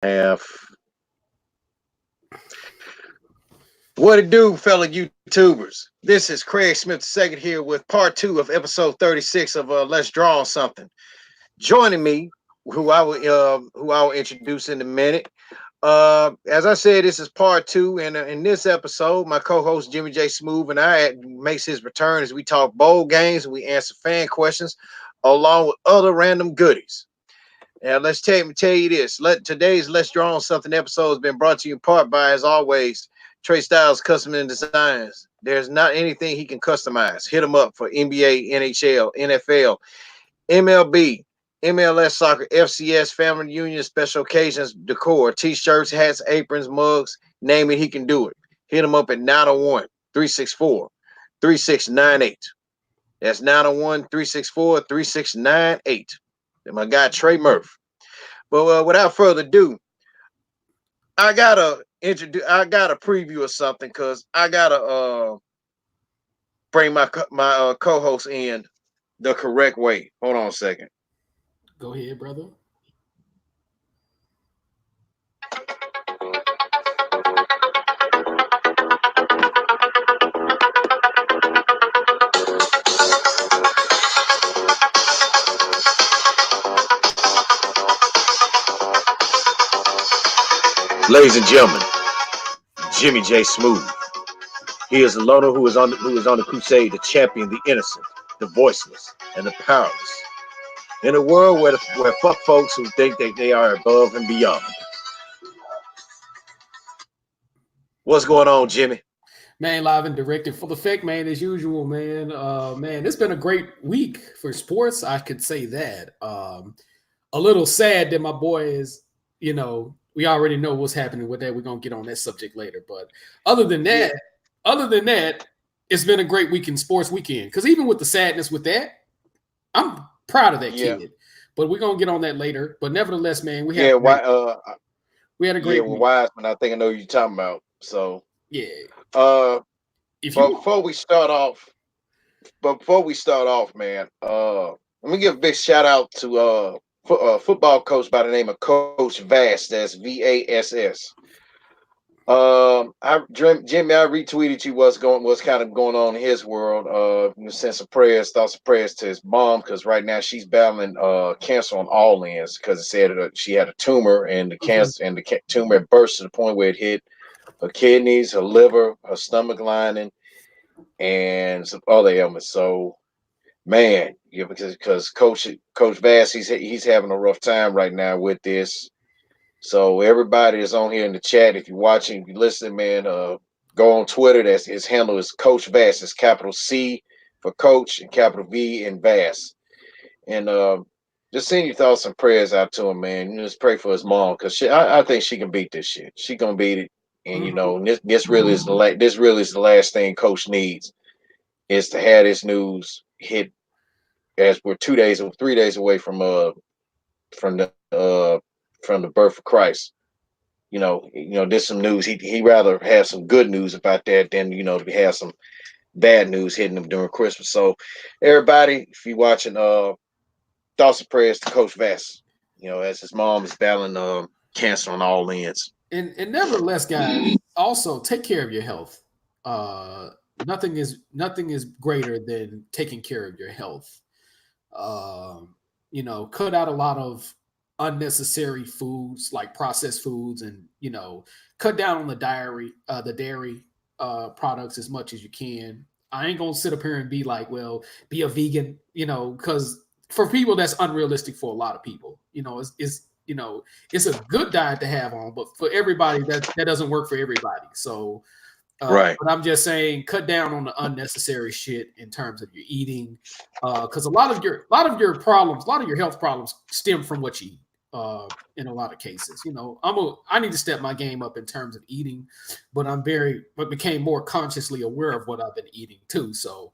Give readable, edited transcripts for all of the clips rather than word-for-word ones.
Half. What it do, fellow YouTubers? This is Craig Smith II here with part two of episode 36 of Let's Draw on Something. Joining me, who I will introduce in a minute. As I said, this is part two, and in this episode, my co-host Jimmy JSmoove and I makes his return as we talk bowl games and we answer fan questions along with other random goodies. Now, let's tell you this. Today's Let's Draw on Something episode has been brought to you in part by, as always, Trey Styles Custom and Designs. There's not anything he can customize. Hit him up for NBA, NHL, NFL, MLB, MLS soccer, FCS, family reunion, special occasions, decor, t-shirts, hats, aprons, mugs, name it, he can do it. Hit him up at 901-364-3698. That's 901-364-3698. And my guy Trey Murph. But without further ado, I gotta preview of something because I gotta bring my co-host in the correct way. Hold on a second. Go ahead, brother. Ladies and gentlemen, Jimmy JSmoove. He is a loner who is on the crusade to champion the innocent, the voiceless, and the powerless. In a world where fuck folks who think that they are above and beyond. What's going on, Jimmy? Man, live and directed for the fact, man, as usual, man. Man, it's been a great week for sports. I could say that. A little sad that my boy is, we already know what's happening with that. We're gonna get on that subject later. But other than that, it's been a great week in sports weekend. Because even with the sadness with that, I'm proud of that kid. But we're gonna get on that later. But nevertheless, man, we had a great week. Wiseman, I think I know who you're talking about. So yeah. Before we start off, man, let me give a big shout out to football coach by the name of Coach Vass. That's VASS. Jimmy, I retweeted you what's kind of going on in his world. Send some thoughts of prayers to his mom because right now she's battling cancer on all ends because it said she had a tumor and the cancer and the tumor had burst to the point where it hit her kidneys, her liver, her stomach lining, and some other ailments. So, man, because Coach Vass, he's having a rough time right now with this. So everybody is on here in the chat. If you're watching, if you're listening, man, go on Twitter. That's his handle is Coach Vass. It's capital C for Coach and capital V in Vass. And just send your thoughts and prayers out to him, man. Just pray for his mom because I think she can beat this shit. She gonna beat it. And this really is the last thing Coach needs is to have this news hit as we're 3 days away from the birth of Christ. There's some news. He rather have some good news about that than to have some bad news hitting him during Christmas. So everybody, if you're watching, thoughts and prayers to Coach Vass. As his mom is battling cancer on all ends. And nevertheless, guys, also take care of your health. Nothing is greater than taking care of your health. Cut out a lot of unnecessary foods like processed foods, and cut down on the dairy products as much as you can. I ain't gonna sit up here and be like, well, be a vegan, because for people that's unrealistic. For a lot of people, it's a good diet to have on, but for everybody that doesn't work for everybody. So right. But I'm just saying, cut down on the unnecessary shit in terms of your eating, because a lot of your problems, a lot of your health problems stem from what you eat. In a lot of cases, I need to step my game up in terms of eating, but became more consciously aware of what I've been eating too. So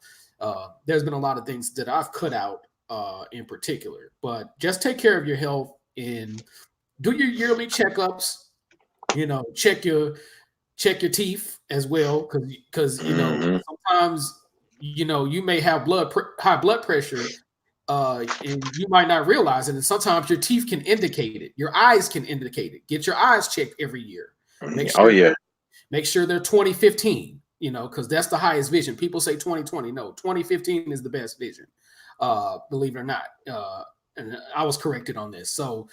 there's been a lot of things that I've cut out in particular, but just take care of your health and do your yearly checkups. Check your teeth as well, because sometimes you may have high blood pressure, and you might not realize it. And sometimes your teeth can indicate it. Your eyes can indicate it. Get your eyes checked every year. Make sure. Oh yeah. Make sure they're 2015. Because that's the highest vision. People say 2020. No, 2015 is the best vision. Believe it or not. And I was corrected on this. So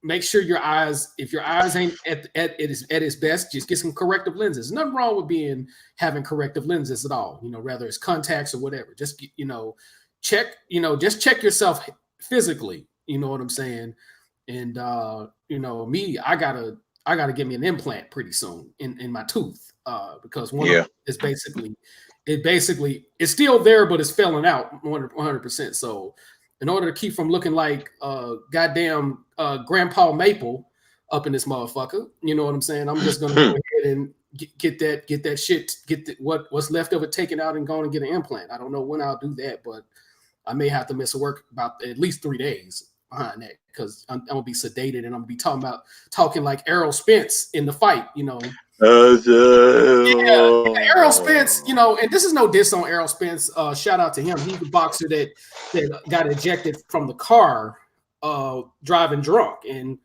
make sure your eyes, if your eyes ain't at its best, just get some corrective lenses. Nothing wrong with having corrective lenses at all. Whether it's contacts or whatever. Just check. Just check yourself physically. You know what I'm saying? And me, I gotta get me an implant pretty soon in my tooth. Because one of them is basically it's still there, but it's filling out 100%. So in order to keep from looking like goddamn Grandpa Maple up in this motherfucker, you know what I'm saying? I'm just gonna go ahead and get that shit, what's left of it taken out and go and get an implant. I don't know when I'll do that, but I may have to miss work about at least 3 days behind that because I'm gonna be sedated and I'm gonna be talking like Errol Spence in the fight, Errol Spence, and this is no diss on Errol Spence. Shout out to him. He's the boxer that got ejected from the car driving drunk. And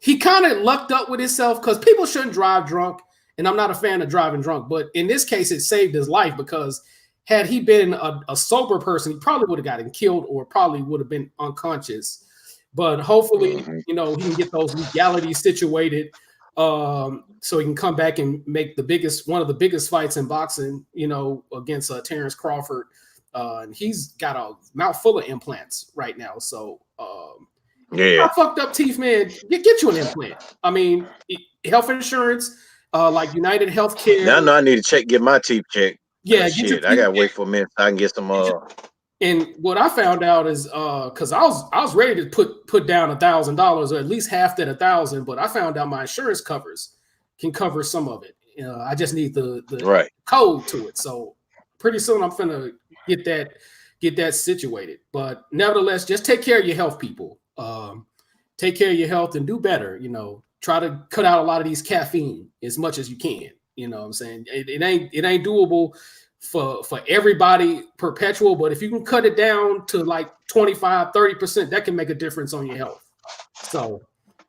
he kind of lucked up with himself because people shouldn't drive drunk. And I'm not a fan of driving drunk. But in this case, it saved his life because had he been a sober person, he probably would have gotten killed or probably would have been unconscious. But hopefully, he can get those legalities situated. So he can come back and make one of the biggest fights in boxing, against Terrence Crawford. And he's got a mouth full of implants right now. So, fucked up teeth, man. Get you an implant. I mean, health insurance, like United Healthcare. Now I know I need to get my teeth checked. Yeah, shit. I gotta wait for a minute so I can get some. And what I found out is because I was ready to put down $1,000 or at least half that 1,000, but I found out my insurance can cover some of it. I just need the code to it. So pretty soon I'm gonna get that situated. But nevertheless, just take care of your health, people. Take care of your health and do better. Try to cut out a lot of these caffeine as much as you can. You know what I'm saying? It ain't doable for everybody perpetual, but if you can cut it down to like 25-30%, that can make a difference on your health. So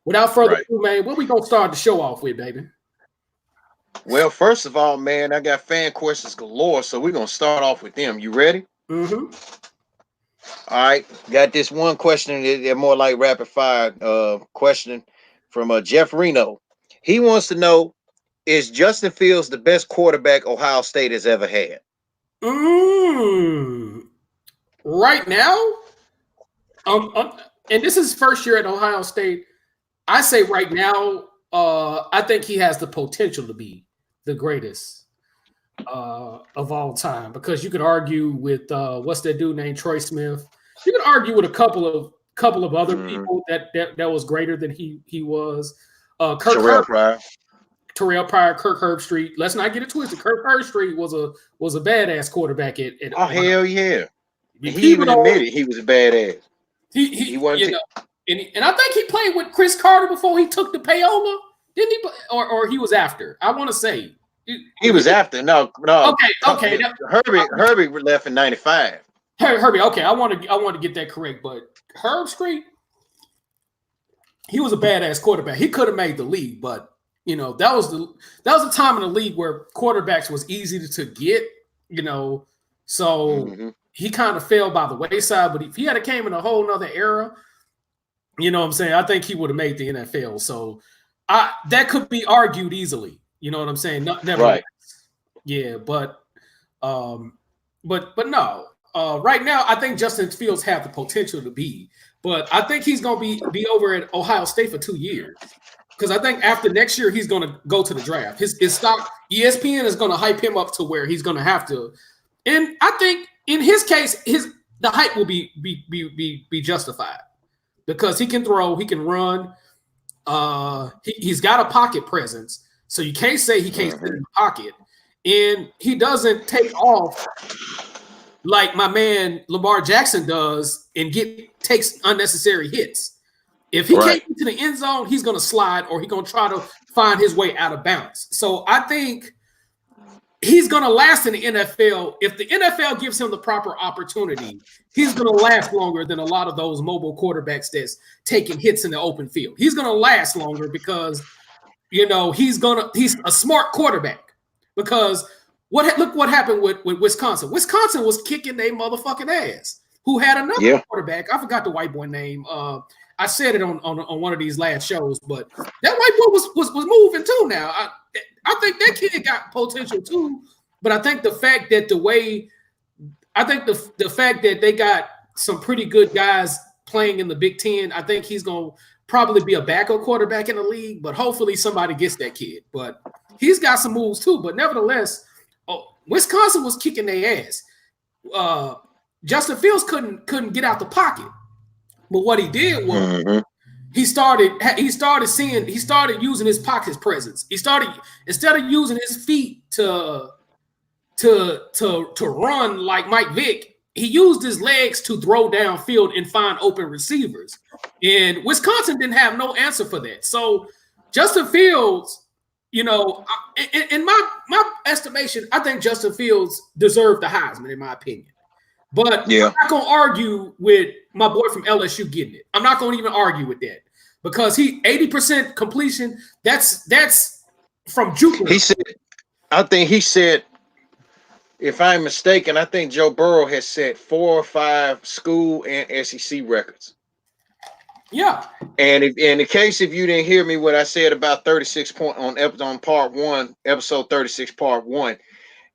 without further ado, man, what we gonna start the show off with, baby? Well, first of all, man, I got fan questions galore, so we're gonna start off with them. You ready? Mm-hmm. All right, got this one question. They're more like rapid fire question from Jeff Reno. He wants to know, is Justin Fields the best quarterback Ohio State has ever had? Right now, and this is his first year at Ohio State. I say right now, I think he has the potential to be the greatest of all time because you could argue with what's that dude named Troy Smith. You could argue with a couple of other people that was greater than he was. Terrell Pryor, Kirk Herbstreit. Let's not get it twisted. Kirk Herbstreit was a badass quarterback at hell yeah. He even admitted he was a badass. He wasn't. And I think he played with Chris Carter before he took the payola. Didn't he? Or he was after. I want to say he was after. No. Okay. Herbie left in '95. Herbie. Okay, I want to get that correct. But Herbstreit, he was a badass quarterback. He could have made the league, but that was the time in the league where quarterbacks was easy to get. So he kind of fell by the wayside. But if he had came in a whole nother era, you know what I'm saying, I think he would have made the NFL. So that could be argued easily. You know what I'm saying? Never. Right. Yeah, but no. Right now, I think Justin Fields have the potential to be, but I think he's gonna be over at Ohio State for 2 years. Because I think after next year, he's going to go to the draft. His stock, ESPN is going to hype him up to where he's going to have to. And I think in his case, the hype will be justified because he can throw, he can run. He's got a pocket presence, so you can't say he can't sit in the pocket. And he doesn't take off like my man Lamar Jackson does and takes unnecessary hits. If he can't get to the end zone, he's going to slide or he's going to try to find his way out of bounds. So I think he's going to last in the NFL. If the NFL gives him the proper opportunity, he's going to last longer than a lot of those mobile quarterbacks that's taking hits in the open field. He's going to last longer because, you know, he's a smart quarterback. Because look what happened with Wisconsin. Wisconsin was kicking their motherfucking ass. Who had another quarterback? I forgot the white boy name. I said it on one of these last shows, but that white boy was moving too. Now I think that kid got potential too, but I think the fact that the fact that they got some pretty good guys playing in the Big Ten, I think he's gonna probably be a backup quarterback in the league. But hopefully somebody gets that kid. But he's got some moves too. But nevertheless, Wisconsin was kicking their ass. Justin Fields couldn't get out the pocket. But what he did was he started using his pocket presence. He started, instead of using his feet to run like Mike Vick, he used his legs to throw downfield and find open receivers. And Wisconsin didn't have no answer for that. So Justin Fields, you know, in my estimation, I think Justin Fields deserved the Heisman, in my opinion. But I'm not going to argue with my boy from LSU getting it. I'm not going to even argue with that because 80% completion, that's from Jupiter. He said, if I'm mistaken, I think Joe Burrow has set 4 or 5 school and SEC records. Yeah. And in the case, if you didn't hear me, what I said about 36 point on part 1, episode 36, part 1,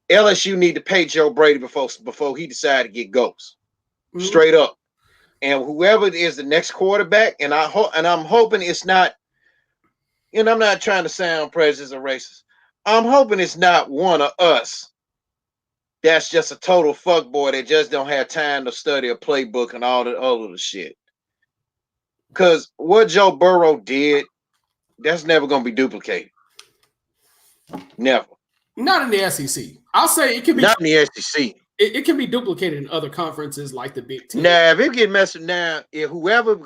LSU need to pay Joe Brady before he decided to get ghosts, straight up. And whoever is the next quarterback, and I'm hoping it's not. And I'm not trying to sound prejudiced or racist. I'm hoping it's not one of us. That's just a total fuckboy that just don't have time to study a playbook and all of the shit. Because what Joe Burrow did, that's never gonna be duplicated. Never. Not in the SEC. I'll say it can be not in the SEC. It can be duplicated in other conferences like the Big Ten. Now, if it get messed now, if whoever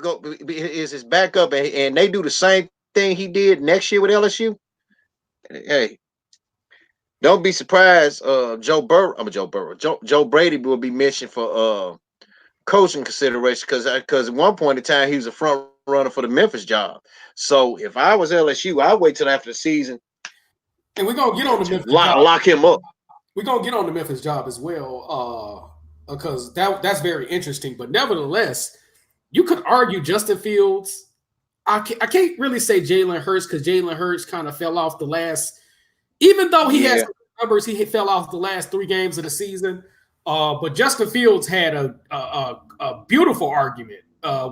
is his backup and they do the same thing he did next year with LSU, hey, don't be surprised. Joe Brady will be mentioned for coaching consideration because at one point in time he was a front runner for the Memphis job. So if I was LSU, I'd wait till after the season. And we're gonna get on the Memphis lock him up. We're gonna get on the Memphis job as well, because that's very interesting. But nevertheless, you could argue Justin Fields. I can't really say Jalen Hurts because Jalen Hurts kind of fell off the last. Even though he has numbers, he fell off the last 3 games of the season. But Justin Fields had a beautiful argument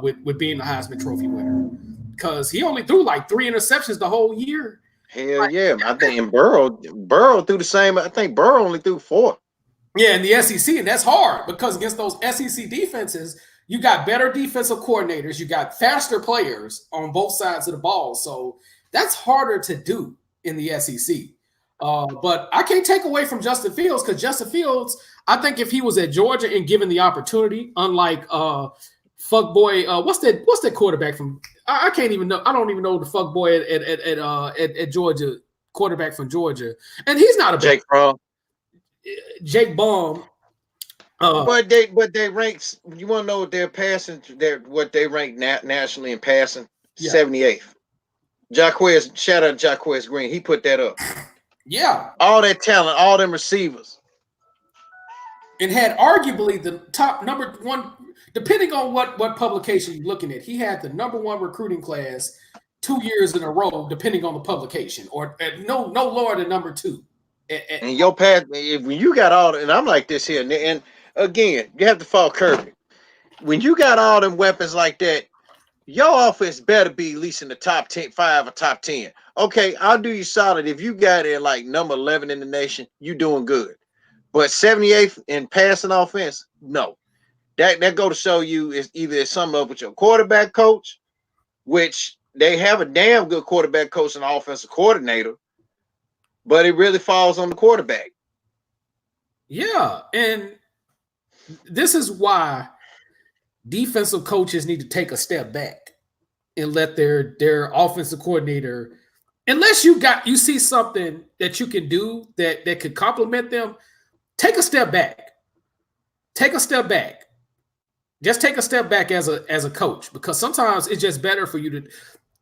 with being the Heisman Trophy winner because he only threw like 3 interceptions the whole year. Hell yeah. I think Burrow threw the same. I think Burrow only threw 4. Yeah, in the SEC, and that's hard because against those SEC defenses, you got better defensive coordinators, you got faster players on both sides of the ball. So that's harder to do in the SEC. But I can't take away from Justin Fields because Justin Fields, I think if he was at Georgia and given the opportunity, unlike fuckboy, what's that quarterback from? I can't even know. I don't even know the fuckboy at Georgia, quarterback from Georgia, and he's not a Jake Baum. But they rank. You want to know what they're passing? What they rank nationally in passing? 78th. Jaquez, shout out to Jaquez Green. He put that up. Yeah, all that talent, all them receivers, and had arguably the top number 1. Depending on what publication you're looking at, he had the number 1 recruiting class 2 years in a row, depending on the publication, or no lower than number 2. And your path, when you got all, and I'm like this here, and again, you have to fall Kirby. When you got all them weapons like that, your offense better be at least in the top 10, 5 or top 10. Okay, I'll do you solid. If you got it like number 11 in the nation, you doing good. But 78th in passing offense, no. That go to show you is either something up with your quarterback coach, which they have a damn good quarterback coach and offensive coordinator, but it really falls on the quarterback. Yeah, and this is why defensive coaches need to take a step back and let their offensive coordinator unless you see something that you can do that could complement them, take a step back. Take a step back. Just take a step back as a coach, because sometimes it's just better for you to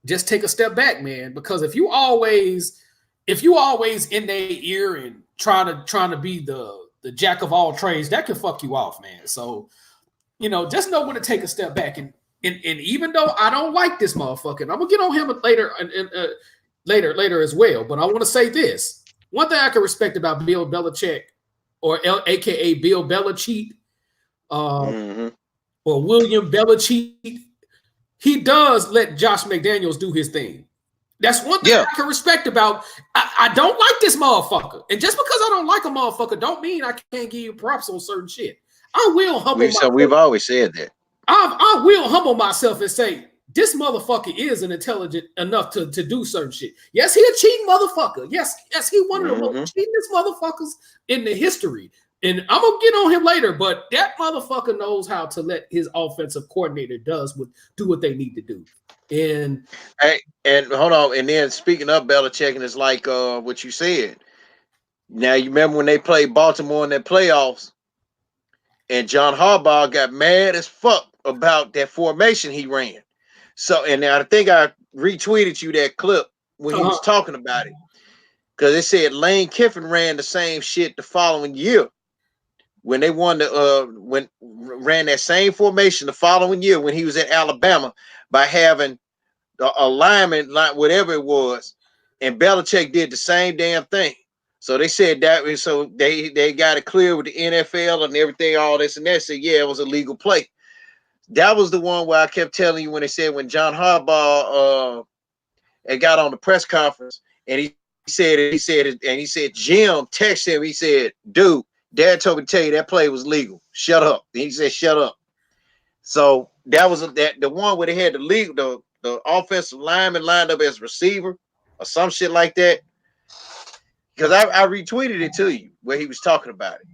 just take a step back, man. Because if you always in their ear and trying to be the jack of all trades, that can fuck you off, man. So, just know when to take a step back. And even though I don't like this motherfucker, and I'm gonna get on him later as well. But I want to say this: one thing I can respect about Bill Belichick, or AKA Bill Belichick, or William Belichick, he does let Josh McDaniels do his thing. That's one thing I can respect about. I don't like this motherfucker, and just because I don't like a motherfucker, don't mean I can't give you props on certain shit. I will humble myself. We've always said that. I will humble myself and say, this motherfucker is intelligent enough to do certain shit. Yes, he a cheating motherfucker. Yes, he one of the most cheatingest motherfuckers in the history. And I'm gonna get on him later, but that motherfucker knows how to let his offensive coordinator do what they need to do. And hold on, and then speaking of Belichick, and it's like what you said. Now you remember when they played Baltimore in their playoffs, and John Harbaugh got mad as fuck about that formation he ran. So, and I think I retweeted you that clip when he was talking about it, because it said Lane Kiffin ran the same shit the following year when they won ran that same formation the following year when he was at Alabama, by having a lineman, like whatever it was, and Belichick did the same damn thing. So they said that, so they got it clear with the NFL and everything, all this and that. Said, yeah, it was a legal play. That was the one where I kept telling you when they said, when John Harbaugh got on the press conference and he said Jim texted him. He said, dude, Dad told me to tell you that play was legal. Shut up. And he said, shut up. So that was the one where they had the offensive lineman lined up as receiver or some shit like that. Because I retweeted it to you where he was talking about it.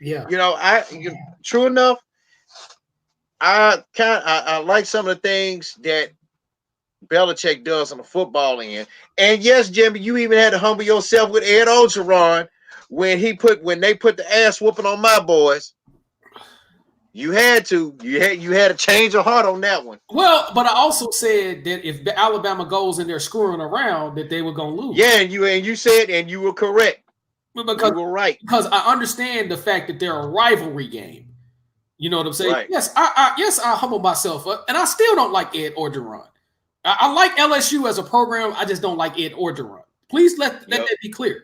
Yeah. True enough, I like some of the things that Belichick does on the football end. And yes, Jimmy, you even had to humble yourself with Ed Orgeron when they put the ass whooping on my boys. You had to change your heart on that one. Well, but I also said that if Alabama goes in there screwing around, that they were gonna lose. Yeah, and you said, and you were correct. Because, you were right. Because I understand the fact that they're a rivalry game. You know what I'm saying? Right. Yes, I humble myself up, and I still don't like Ed Orgeron. I like LSU as a program. I just don't like Ed Orgeron. Please let that be clear.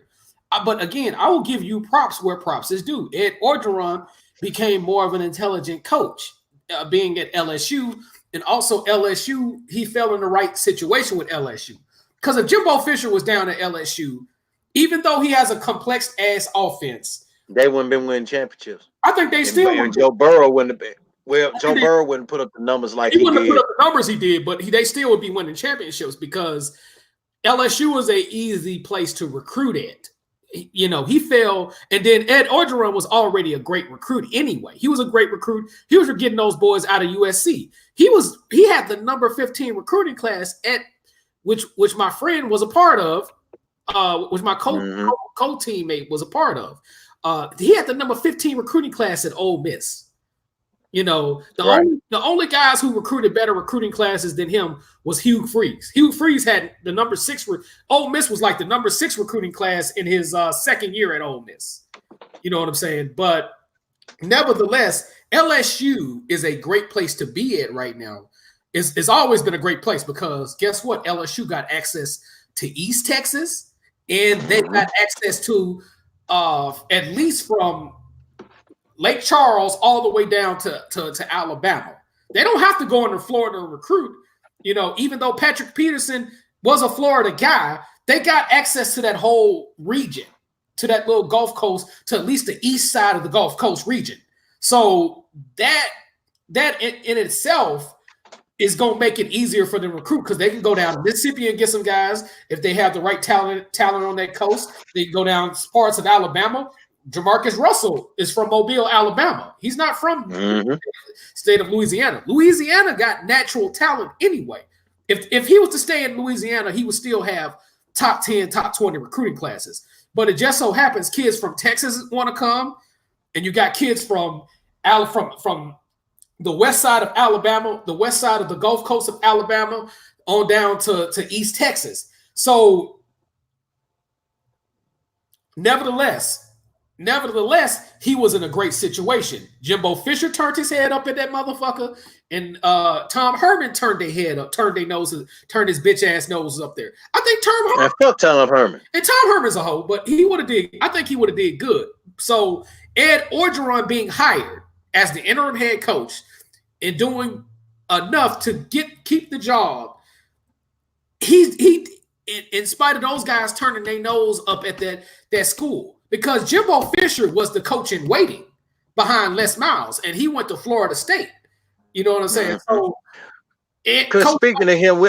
But again, I will give you props where props is due. Ed Orgeron became more of an intelligent coach, being at LSU, and also LSU. He fell in the right situation with LSU, because if Jimbo Fisher was down at LSU, even though he has a complex ass offense, they wouldn't been winning championships. I think they still would. Joe Burrow wouldn't have been. Well, Joe Burrow wouldn't put up the numbers like he wouldn't did. Put up the numbers he did, but they still would be winning championships, because LSU was an easy place to recruit at. He fell, and then Ed Orgeron was already a great recruit anyway. He was a great recruit. He was getting those boys out of USC. He had the number 15 recruiting class at which my friend was a part of, which my co-teammate was a part of. He had the number 15 recruiting class at Ole Miss. The only guys who recruited better recruiting classes than him was Hugh Freeze. Hugh Freeze had the number 6. Ole Miss was like the number 6 recruiting class in his second year at Ole Miss. You know what I'm saying? But nevertheless, LSU is a great place to be at right now. It's always been a great place, because guess what? LSU got access to East Texas, and they got access to at least from Lake Charles all the way down to Alabama. They don't have to go into Florida and recruit. Even though Patrick Peterson was a Florida guy, they got access to that whole region, to that little Gulf Coast, to at least the east side of the Gulf Coast region. So that in itself is going to make it easier for them to recruit, because they can go down to Mississippi and get some guys if they have the right talent on that coast. They can go down parts of Alabama. Jamarcus Russell is from Mobile, Alabama. He's not from the state of Louisiana. Louisiana got natural talent anyway. If he was to stay in Louisiana, he would still have top 10, top 20 recruiting classes. But it just so happens kids from Texas want to come, and you got kids from the west side of Alabama, the west side of the Gulf Coast of Alabama, on down to East Texas. So nevertheless, he was in a great situation. Jimbo Fisher turned his head up at that motherfucker, and Tom Herman turned his bitch ass nose up there. I think fuck Tom Herman. And Tom Herman's a hoe, but I think he would have did good. So Ed Orgeron being hired as the interim head coach and doing enough to keep the job, he in spite of those guys turning their nose up at that school. Because Jimbo Fisher was the coach in waiting behind Les Miles, and he went to Florida State. You know what I'm saying? So, because speaking of him,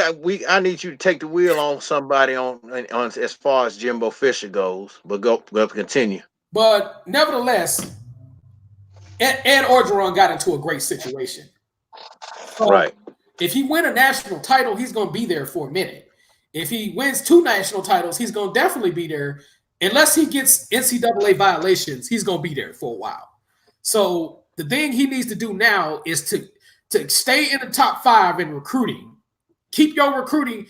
I need you to take the wheel on somebody on as far as Jimbo Fisher goes. But go continue. But nevertheless, Ed Orgeron got into a great situation. So right. If he win a national title, he's going to be there for a minute. If he wins 2 national titles, he's going to definitely be there. Unless he gets NCAA violations, he's going to be there for a while. So the thing he needs to do now is to stay in the top 5 in recruiting. Keep recruiting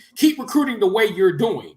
the way you're doing.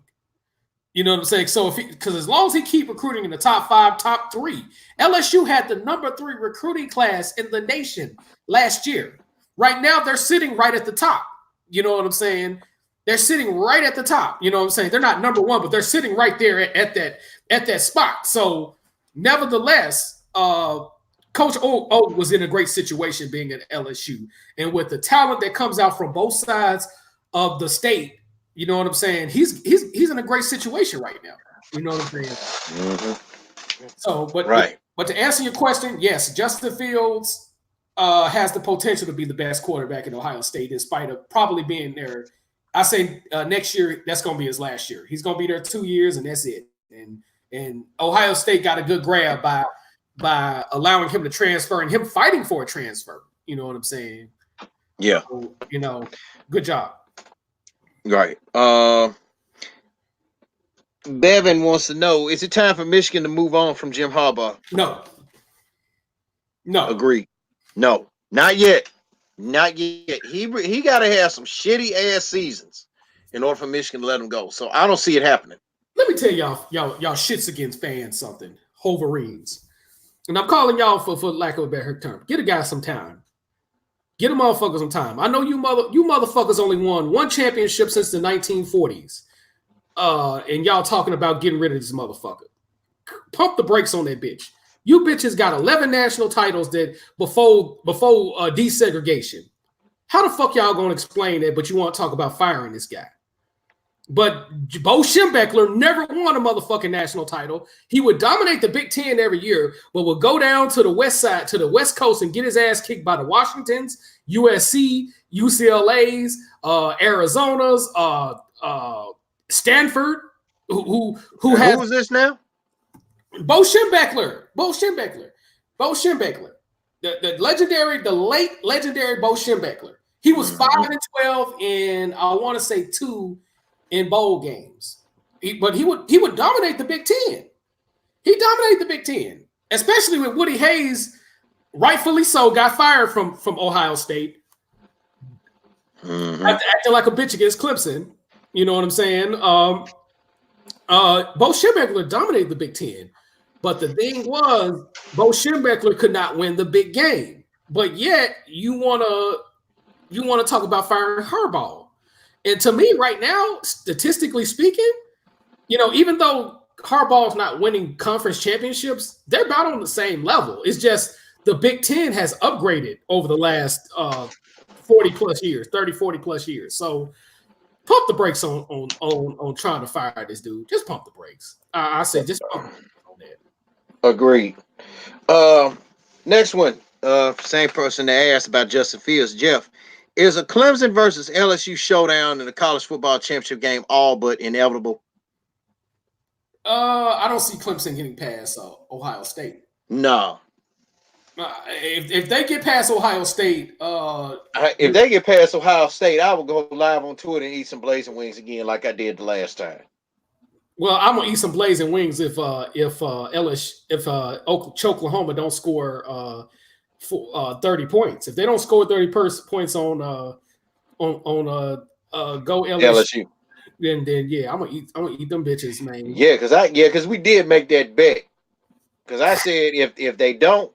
You know what I'm saying? So because as long as he keep recruiting in the top 5, top 3, LSU had the number 3 recruiting class in the nation last year. Right now, they're sitting right at the top. You know what I'm saying? They're sitting right at the top. You know what I'm saying? They're not number 1, but they're sitting right there at that spot. So, nevertheless, Coach O was in a great situation being at LSU. And with the talent that comes out from both sides of the state, you know what I'm saying? He's in a great situation right now. You know what I'm saying? Mm-hmm. So, but to answer your question, yes, Justin Fields has the potential to be the best quarterback in Ohio State, in spite of probably being there. I say next year, that's going to be his last year. He's going to be there 2 years, and that's it. And Ohio State got a good grab by allowing him to transfer and him fighting for a transfer. You know what I'm saying? Yeah. So, good job. Right. Bevan wants to know, is it time for Michigan to move on from Jim Harbaugh? No. Agree. No. Not yet. Not yet. He got to have some shitty ass seasons in order for Michigan to let him go. So I don't see it happening. Let me tell y'all shits against fans something. Wolverines. And I'm calling y'all for lack of a better term. Get a guy some time. Get a motherfucker some time. I know you motherfuckers only won 1 championship since the 1940s. And y'all talking about getting rid of this motherfucker. Pump the brakes on that bitch. You bitches got 11 national titles that before desegregation. How the fuck y'all gonna explain that? But you want to talk about firing this guy? But Bo Schembechler never won a motherfucking national title. He would dominate the Big Ten every year, but would go down to the west side, to the West Coast, and get his ass kicked by the Washingtons, USC, UCLA's, Arizona's, Stanford. Who is this now? Bo Schembechler. The late legendary Bo Schembechler. He was 5-12 in, I want to say 2 in bowl games. But he would dominate the Big Ten. He dominated the Big Ten, especially with Woody Hayes, rightfully so, got fired from Ohio State. Acting like a bitch against Clemson. You know what I'm saying? Bo Schembechler dominated the Big Ten. But the thing was, Bo Schembechler could not win the big game. But yet, you wanna talk about firing Harbaugh. And to me, right now, statistically speaking, even though Harbaugh's not winning conference championships, they're about on the same level. It's just the Big Ten has upgraded over the last 40 plus years. So pump the brakes on trying to fire this dude. Just pump the brakes. I say just pump the brakes on that. Agreed. Next one. Same person that asked about Justin Fields. Jeff, is a Clemson versus LSU showdown in the college football championship game all but inevitable? I don't see Clemson getting past Ohio State. No. If they get past Ohio State, if they get past Ohio State, I will go live on Twitter and eat some blazing wings again, like I did the last time. Well, I'm gonna eat some blazing wings if Oklahoma don't score 30 points. If they don't score 30 points on go LSU, LSU. then yeah, I'm gonna eat them bitches, man. Yeah, because we did make that bet. Because I said if they don't,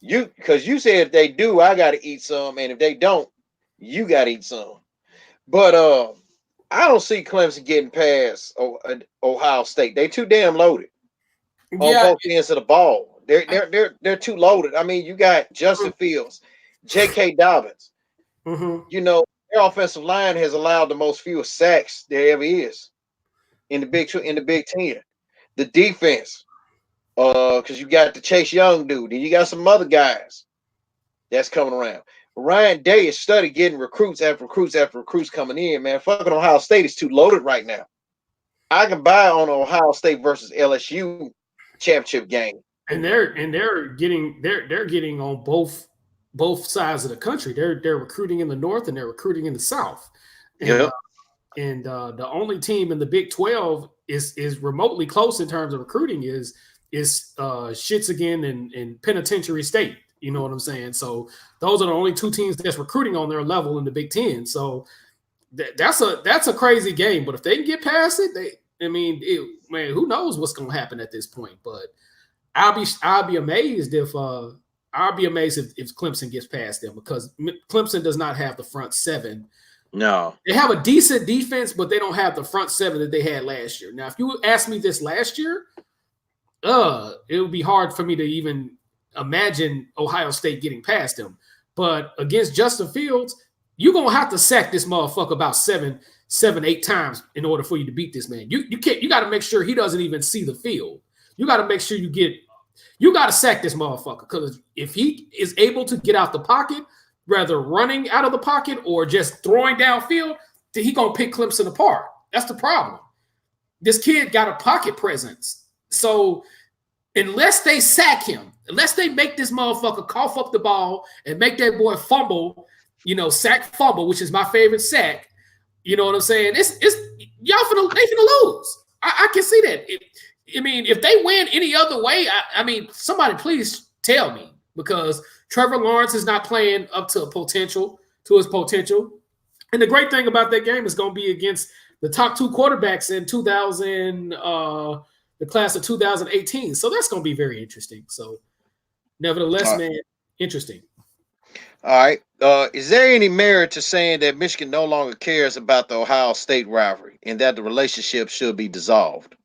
because you said if they do, I got to eat some, and if they don't, you got to eat some. But I don't see Clemson getting past Ohio State. They too damn loaded on Yeah, both ends of the ball. They're too loaded. I mean, you got Justin Fields, J.K. Dobbins. mm-hmm. You know, their offensive line has allowed the most fewest sacks there ever is in the Big Ten. The defense, because you got the Chase Young dude, and you got some other guys that's coming around. Ryan Day is study getting recruits after recruits after recruits coming in, man. Fucking Ohio State is too loaded right now. I can buy on Ohio State versus LSU championship game. And they're getting on both sides of the country. They're recruiting in the north and they're recruiting in the south. And Yep. The only team in the Big 12 is remotely close in terms of recruiting is Shitzigan and Penitentiary State. You know what I'm saying? So those are the only two teams that's recruiting on their level in the Big 10. So that's a crazy game. But if they can get past it, man, who knows what's going to happen at this point? But I'll be amazed if Clemson gets past them, because Clemson does not have the front seven. No, they have a decent defense, but they don't have the front seven that they had last year. Now, if you asked me this last year, it would be hard for me to even imagine Ohio State getting past them. But against Justin Fields, you're gonna have to sack this motherfucker about 8 times in order for you to beat this man. You can't. You got to make sure he doesn't even see the field. You got to make sure you got to sack this motherfucker, because if he is able to get out the pocket, rather running out of the pocket or just throwing downfield, then he gonna pick Clemson apart. That's the problem. This kid got a pocket presence. So unless they sack him, unless they make this motherfucker cough up the ball and make that boy fumble, sack fumble, which is my favorite sack. You know what I'm saying? It's they finna lose. I can see that. If they win any other way, somebody please tell me, because Trevor Lawrence is not playing up to his potential. And the great thing about that game is going to be against the top two quarterbacks in the class of 2018. So that's going to be very interesting. So nevertheless, man, interesting. All right. Is there any merit to saying that Michigan no longer cares about the Ohio State rivalry and that the relationship should be dissolved?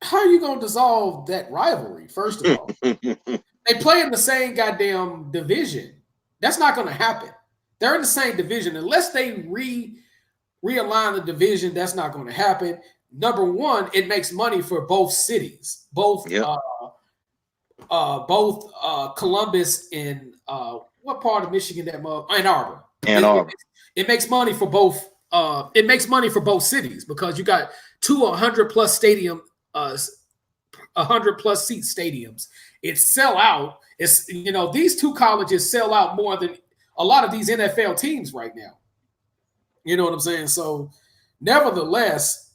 How are you going to dissolve that rivalry, first of all? They play in the same goddamn division. That's not going to happen. They're in the same division. Unless they realign the division, that's not going to happen. Number one, it makes money for both cities, both Columbus and what part of Michigan that Ann Arbor. It makes money for both. It makes money for both cities, because you got 100 plus stadium, 100 plus seat stadiums. It's sell out. It's these two colleges sell out more than a lot of these NFL teams right now. You know what I'm saying? So, nevertheless,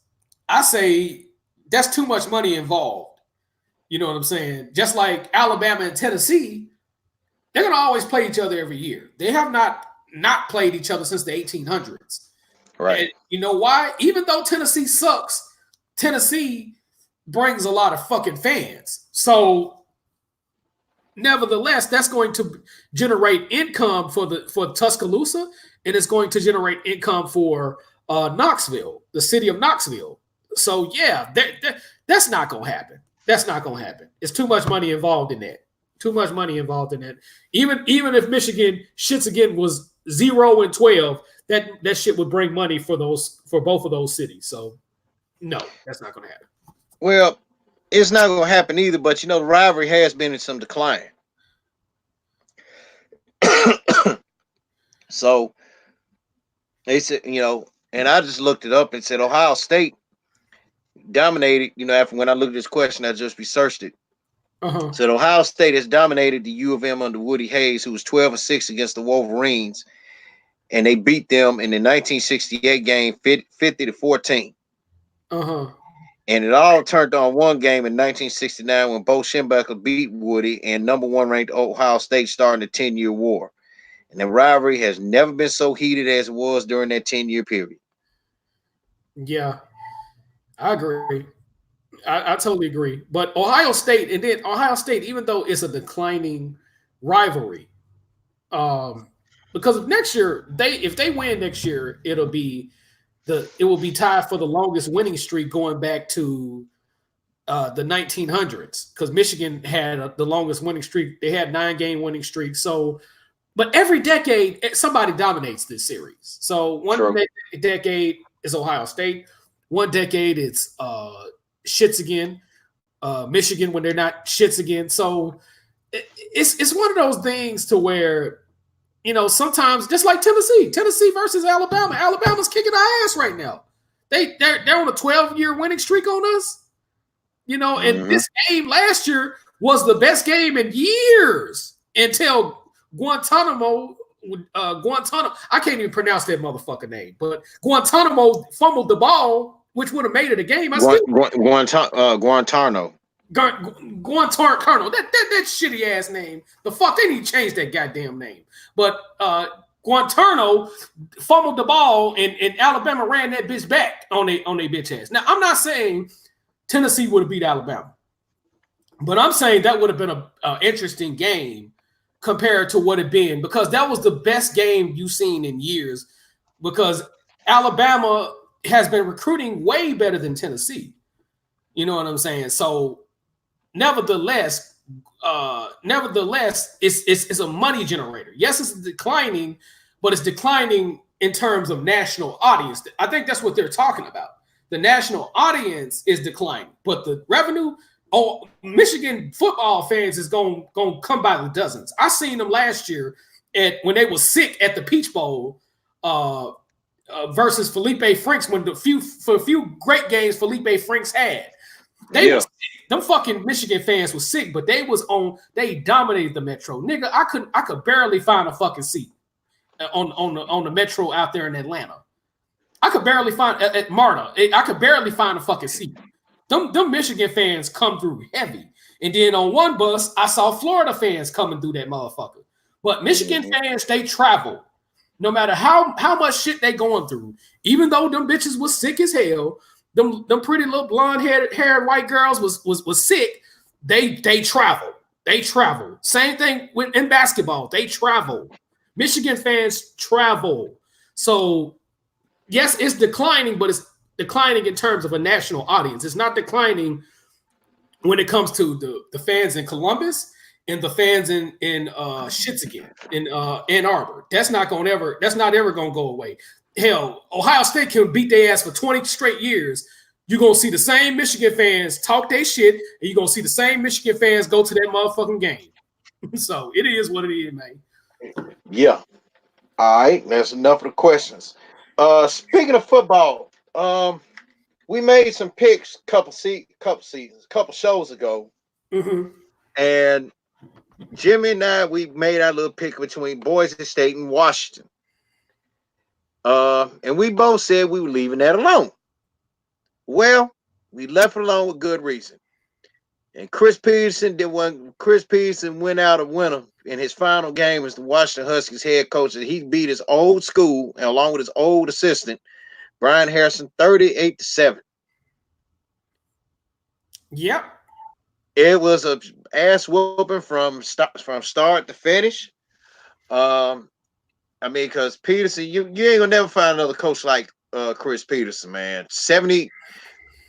I say that's too much money involved. You know what I'm saying? Just like Alabama and Tennessee, they're going to always play each other every year. They have not played each other since the 1800s. Right. And you know why? Even though Tennessee sucks, Tennessee brings a lot of fucking fans. So, nevertheless, that's going to generate income for Tuscaloosa, and it's going to generate income for Knoxville, the city of Knoxville. So yeah, that's not going to happen. That's not going to happen. It's too much money involved in that. Even if Michigan Shitzigan was 0-12, that shit would bring money for both of those cities. So no, that's not going to happen. Well, it's not going to happen either, but the rivalry has been in some decline. So they said, and I just looked it up and said Ohio State dominated, after when I looked at this question, I just researched it. Said Ohio State has dominated the U of M under Woody Hayes, who was 12-6 against the Wolverines, and they beat them in the 1968 game 50-14. Uh-huh. And it all turned on one game in 1969 when Bo Schembechler beat Woody and number one ranked Ohio State starting the 10-year war. And the rivalry has never been so heated as it was during that 10-year period. Yeah, I agree. I totally agree. But Ohio State, and then Ohio State, even though it's a declining rivalry, because of next year, if they win next year, it will be tied for the longest winning streak going back to the 1900s, because Michigan had the longest winning streak. They had 9-game winning streak. So, but every decade, somebody dominates this series. So one decade is Ohio State. One decade it's shits again. Michigan when they're not shits again. So it's one of those things to where, sometimes just like Tennessee versus Alabama. Alabama's kicking our ass right now. They're on a 12-year winning streak on us. And this game last year was the best game in years until Guantanamo. I can't even pronounce that motherfucker name, but Guantanamo fumbled the ball, which would have made it a game. Guantanamo. Guantanamo. That shitty ass name. The fuck, they need to change that goddamn name. But Guantanamo fumbled the ball, and Alabama ran that bitch back on they bitch ass. Now, I'm not saying Tennessee would have beat Alabama, but I'm saying that would have been an interesting game compared to what it been, because that was the best game you've seen in years, because Alabama has been recruiting way better than Tennessee. You know what I'm saying? So nevertheless, it's a money generator. Yes, it's declining, but it's declining in terms of national audience. I think that's what they're talking about. The national audience is declining, but the revenue, Michigan football fans is going to come by the dozens. I seen them last year when they were sick at the Peach Bowl versus Felipe Franks, when for a few great games Felipe Franks had. Them fucking Michigan fans were sick, but they dominated the Metro. Nigga, I could barely find a fucking seat on the Metro out there in Atlanta. I could barely find at MARTA. I could barely find a fucking seat. Them Michigan fans come through heavy. And then on one bus, I saw Florida fans coming through that motherfucker. But Michigan fans, they travel. No matter how much shit they going through. Even though them bitches was sick as hell, them pretty little blonde-haired white girls was sick, they travel. They travel. Same thing in basketball. They travel. Michigan fans travel. So, yes, it's declining, but it's declining in terms of a national audience. It's not declining when it comes to the fans in Columbus and the fans in Shitzigan, in Ann Arbor. That's not ever gonna go away. Hell, Ohio State can beat their ass for 20 straight years. You're gonna see the same Michigan fans talk their shit, and you're gonna see the same Michigan fans go to that motherfucking game. So it is what it is, man. Yeah. All right, that's enough of the questions. Speaking of football, we made some picks couple shows ago, and Jimmy and I, we made our little pick between Boise State and Washington. And we both said we were leaving that alone. Well, we left it alone with good reason. And Chris Peterson went out a winner in his final game as the Washington Huskies head coach. And he beat his old school, and along with his old assistant, Brian Harrison, 38-7. Yep. It was a ass whooping from start to finish. I mean, because Peterson, you ain't gonna never find another coach like Chris Peterson, man. 70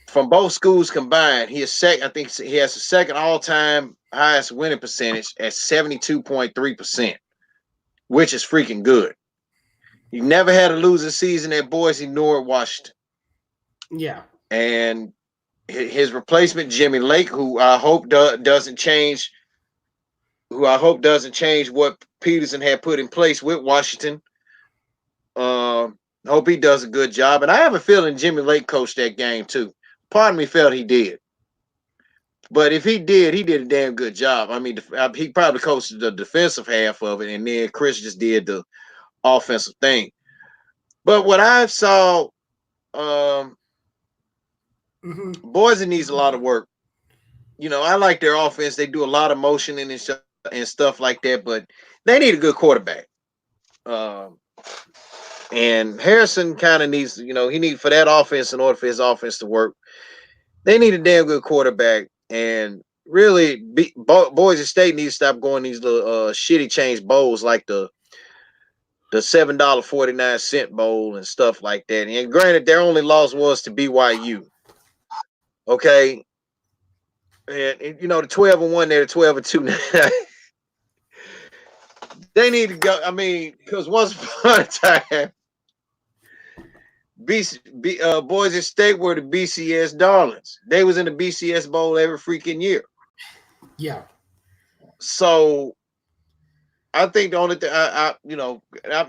from both schools combined. He is second. I think he has the second all-time highest winning percentage at 72.3%, which is freaking good. He never had a losing season at Boise nor at Washington. Yeah. And his replacement, Jimmy Lake, who I hope doesn't change what Peterson had put in place with Washington. Hope he does a good job. And I have a feeling Jimmy Lake coached that game too. Part of me felt he did. But if he did a damn good job. I mean, he probably coached the defensive half of it, and then Chris just did the offensive thing. But what I saw, Boise needs a lot of work. You know, I like their offense. They do a lot of motioning and stuff like that, but they need a good quarterback. And Harrison kind of needs, you know, he needs for that offense in order for his offense to work. They need a damn good quarterback. And really, Boise State needs to stop going these little shitty change bowls like the $7.49 bowl and stuff like that. And granted, their only loss was to BYU. Okay. And you know, the 12-1, they're the 12-2. They need to go. I mean, because once upon a time, Boise State were the BCS darlings. They was in the BCS bowl every freaking year. Yeah. So I think the only thing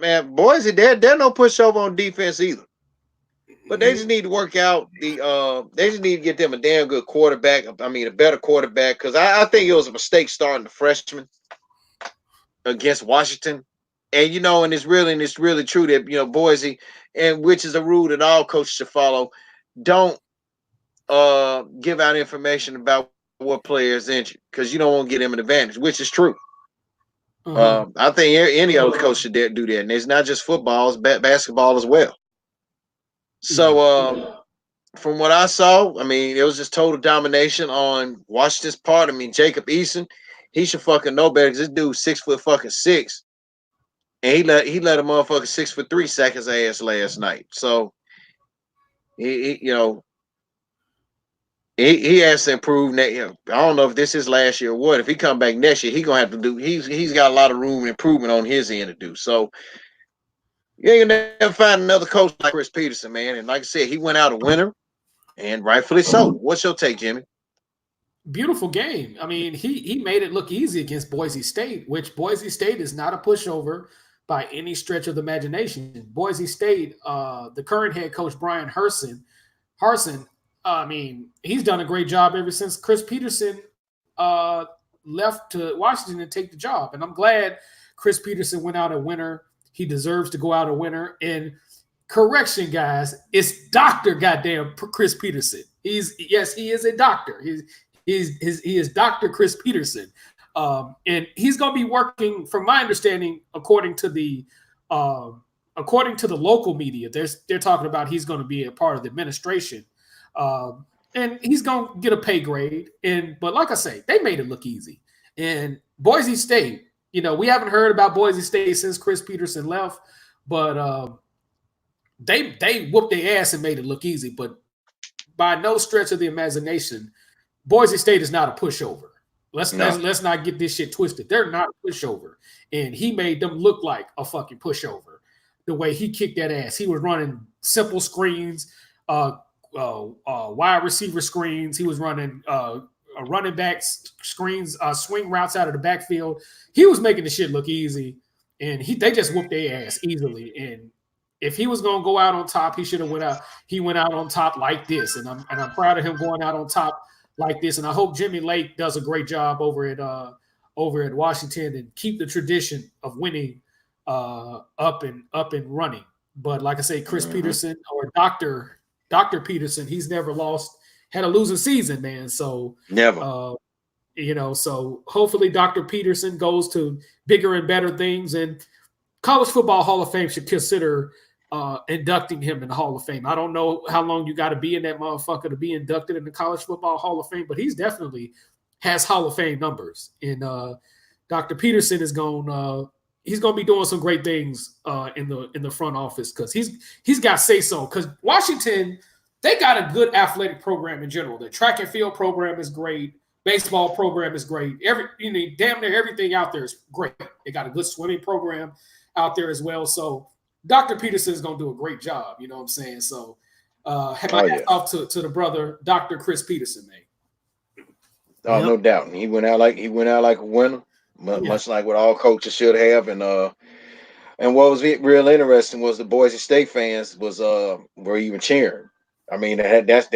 man, Boise, they're no pushover on defense either. But they just need to work out they just need to get them a damn good quarterback. I mean, a better quarterback, because I think it was a mistake starting the freshman against Washington. And you know, and it's really true that, you know, Boise, and which is a rule that all coaches should follow, don't give out information about what player is injured, because you don't want to get him an advantage, which is true. I think any other coach should do that, and it's not just football; it's basketball as well. So, from what I saw, I mean, it was just total domination on Washington's part. I mean, Jacob Eason, he should fucking know better, because this dude's 6'6", and he let a motherfucker 6'3" sack his ass last night. So, he you know. He has to improve. I don't know if this is last year or what. If he come back next year, he gonna have to do. He's got a lot of room improvement on his end to do. So you ain't gonna never find another coach like Chris Peterson, man. And like I said, he went out a winner, and rightfully so. What's your take, Jimmy? Beautiful game. I mean, he made it look easy against Boise State, which Boise State is not a pushover by any stretch of the imagination. Boise State, the current head coach Brian Harsin, I mean, he's done a great job ever since Chris Peterson left to Washington and take the job. And I'm glad Chris Peterson went out a winner. He deserves to go out a winner. And correction, guys, it's Dr. Goddamn Chris Peterson. He is a doctor. He is Dr. Chris Peterson. And he's going to be working, from my understanding, according to the local media, they're talking about he's going to be a part of the administration. And he's going to get a pay grade. But like I say, they made it look easy. And Boise State, you know, we haven't heard about Boise State since Chris Peterson left, but they whooped their ass and made it look easy. But by no stretch of the imagination, Boise State is not a pushover. Let's not get this shit twisted. They're not a pushover. And he made them look like a fucking pushover. The way he kicked that ass. He was running simple screens, wide receiver screens. He was running running back screens, swing routes out of the backfield. He was making the shit look easy, and they just whooped their ass easily. And if he was going to go out on top, he should have went out. He went out on top like this, and I'm proud of him going out on top like this. And I hope Jimmy Lake does a great job over at Washington and keep the tradition of winning up and running. But like I say, Chris Peterson or Dr. Peterson, he's never had a losing season, man. So never, so hopefully Dr. Peterson goes to bigger and better things, and College Football Hall of Fame should consider inducting him in the Hall of Fame. I don't know how long you got to be in that motherfucker to be inducted in the College Football Hall of Fame, but he's definitely has Hall of Fame numbers. And Dr. Peterson is he's going to be doing some great things in the front office, because he's got say so. Because Washington, they got a good athletic program in general. The track and field program is great. Baseball program is great. Damn near everything out there is great. They got a good swimming program out there as well. So Dr. Peterson is going to do a great job. You know what I'm saying? So hats off to the brother, Dr. Chris Peterson, man. Oh, no doubt. He went out like a winner, much like what all coaches should have. And what was real interesting was the Boise State fans were even cheering. I mean, that's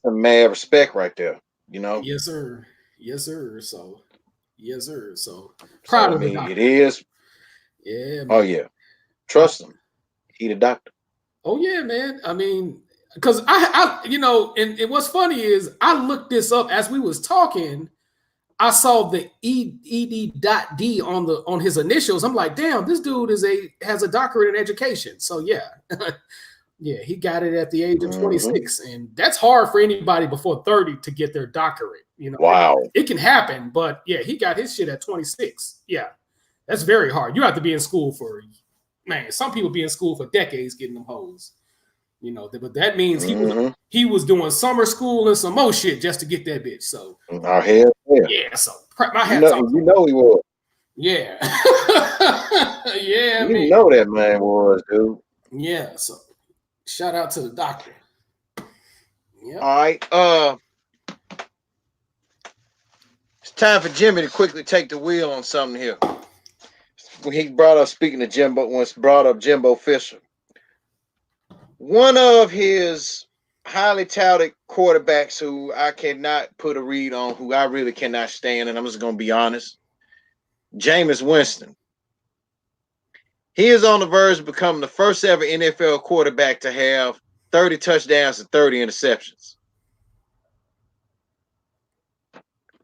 some mad respect right there, you know. Yes, sir. So yes, sir. So proud of the doctor. It is. Yeah. Man. Oh yeah. Trust him. He the doctor. Oh yeah, man. I mean, because I and what's funny is I looked this up as we was talking. I saw the ED.D on his initials. I'm like, damn, this dude has a doctorate in education. So yeah, yeah, he got it at the age of 26, and that's hard for anybody before 30 to get their doctorate. Wow. It can happen, but yeah, he got his shit at 26. Yeah, that's very hard. You have to be in school for, man. Some people be in school for decades getting them hoes. But that means he was doing summer school and some more shit just to get that bitch. So our head, yeah. So my hat's off. You know he was. Yeah, yeah, you know that man was, dude. Yeah. So shout out to the doctor. Yeah. All right. It's time for Jimmy to quickly take the wheel on something here. When he brought up, speaking of Jimbo, once brought up Jimbo Fisher. One of his highly touted quarterbacks who I cannot put a read on, who I really cannot stand, and I'm just going to be honest, Jameis Winston. He is on the verge of becoming the first ever NFL quarterback to have 30 touchdowns and 30 interceptions.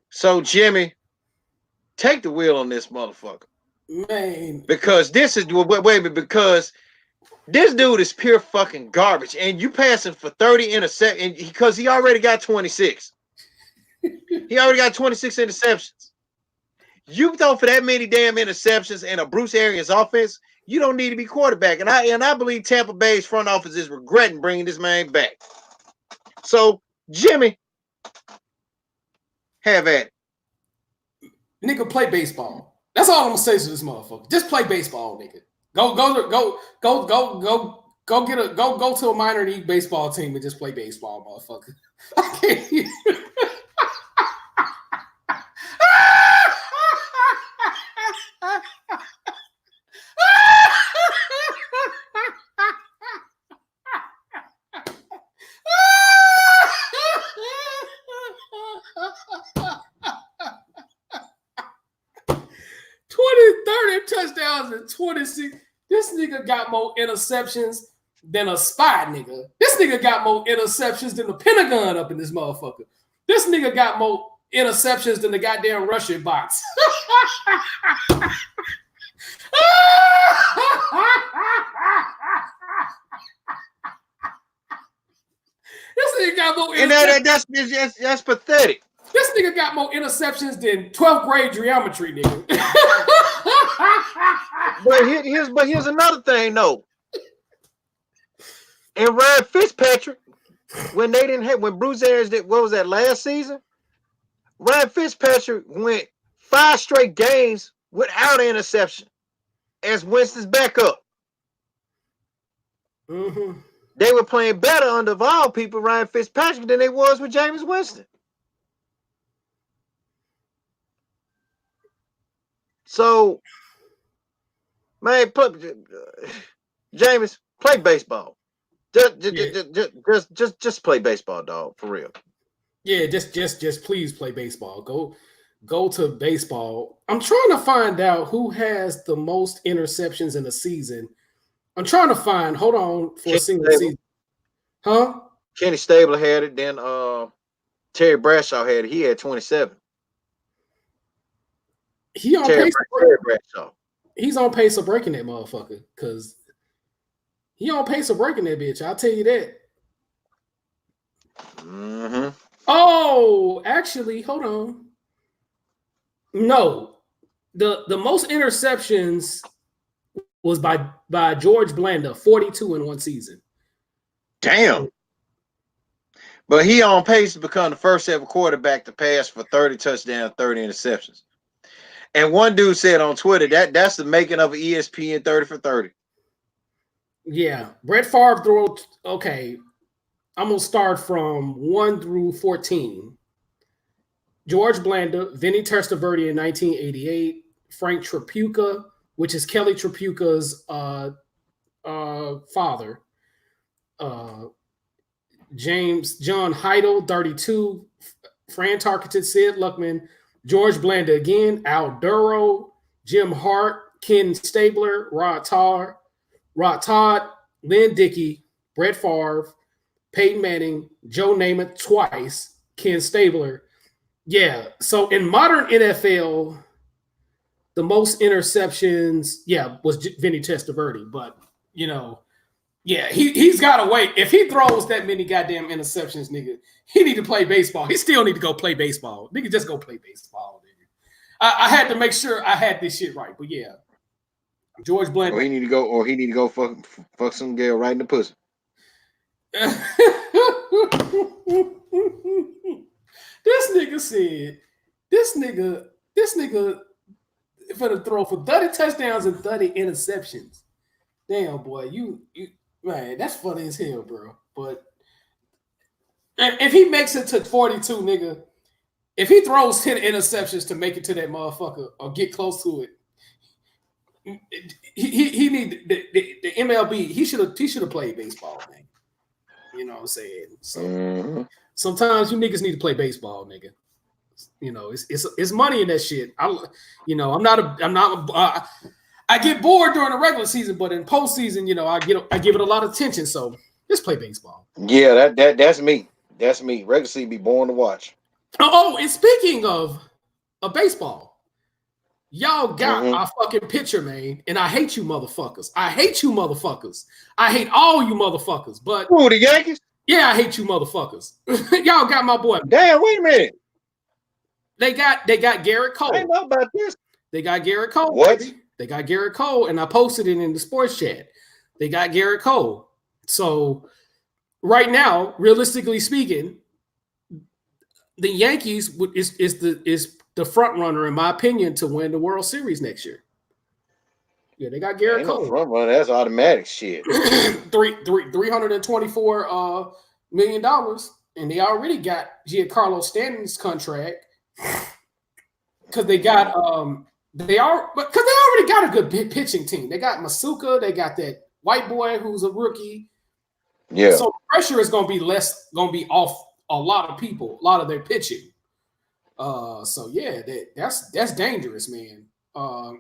So, Jimmy, take the wheel on this motherfucker. Man. Because this is, because this dude is pure fucking garbage. And you passing for 30 interceptions because he already got 26. He already got 26 interceptions. You throw for that many damn interceptions in a Bruce Arians offense, you don't need to be quarterback. And I believe Tampa Bay's front office is regretting bringing this man back. So, Jimmy, have at it. Nigga, play baseball. That's all I'm gonna say to this motherfucker. Just play baseball, nigga. Go to a minor league baseball team and just play baseball, motherfucker. I can't. 30 touchdowns and 26. This nigga got more interceptions than a spy nigga. This nigga got more interceptions than the Pentagon up in this motherfucker. This nigga got more interceptions than the goddamn Russian bots. This nigga got more interceptions. And that's pathetic. This nigga got more interceptions than 12th grade geometry, nigga. But here's another thing, though. And Ryan Fitzpatrick, when Bruce Arians did, what was that, last season? Ryan Fitzpatrick went 5 straight games without an interception as Winston's backup. Mm-hmm. They were playing better under, of all people, Ryan Fitzpatrick, than they was with Jameis Winston. So, man, Jameis, play baseball. Just play baseball, dog, for real. Yeah, just please play baseball. Go to baseball. I'm trying to find out who has the most interceptions in a season. I'm trying to find. Hold on for a single season. Huh? Kenny Stabler had it. Then Terry Bradshaw had it. He had 27. He's on pace of breaking that motherfucker, because he on pace of breaking that bitch. I'll tell you that. Mm-hmm. Oh, actually, hold on. No, the most interceptions was by George Blanda, 42 in one season. Damn. But he on pace to become the first ever quarterback to pass for 30 touchdowns, 30 interceptions. And one dude said on Twitter that's the making of an ESPN 30 for 30. Yeah. Brett Favre threw. Okay. I'm going to start from 1 through 14. George Blanda, Vinny Testaverde in 1988, Frank Tripucka, which is Kelly Tripucka's father, John Heidel, 32, Fran Tarkenton, Sid Luckman, George Blanda again, Al Duro, Jim Hart, Ken Stabler, Rod Todd, Lynn Dickey, Brett Favre, Peyton Manning, Joe Namath twice, Ken Stabler. Yeah. So in modern NFL, the most interceptions, was Vinny Testaverde. But, he's got to wait. If he throws that many goddamn interceptions, nigga, he need to play baseball. He still need to go play baseball. Nigga, just go play baseball, nigga. I had to make sure I had this shit right. But, yeah. George Bland. Or he need to go fuck some girl right in the pussy. This nigga finna throw for 30 touchdowns and 30 interceptions. Damn, boy, you man, that's funny as hell, bro. But if he makes it to 42, nigga, if he throws 10 interceptions to make it to that motherfucker or get close to it, he need the MLB. He should have played baseball, man. You know what I'm saying? So sometimes you niggas need to play baseball, nigga. It's money in that shit. I get bored during the regular season, but in postseason, I give it a lot of attention. So just play baseball. Yeah, that's me. That's me. Regular season be boring to watch. Oh, and speaking of baseball, y'all got our fucking pitcher, man, and I hate you motherfuckers. I hate all you motherfuckers. But who, the Yankees? Yeah, I hate you motherfuckers. Y'all got my boy. Damn, wait a minute. They got Garrett Cole. I know about this. They got Garrett Cole. What? Baby. They got Garrett Cole, and I posted it in the sports chat. They got Garrett Cole. So right now, realistically speaking, the Yankees is the front runner, in my opinion, to win the World Series next year. Yeah, they got Garrett Cole. No front runner, that's automatic shit. $324 million, and they already got Giancarlo Stanton's contract because they got they already got a good pitching team. They got Masuka, they got that white boy who's a rookie. Yeah. So the pressure is going to be off a lot of people, a lot of their pitching. So yeah, that's dangerous, man.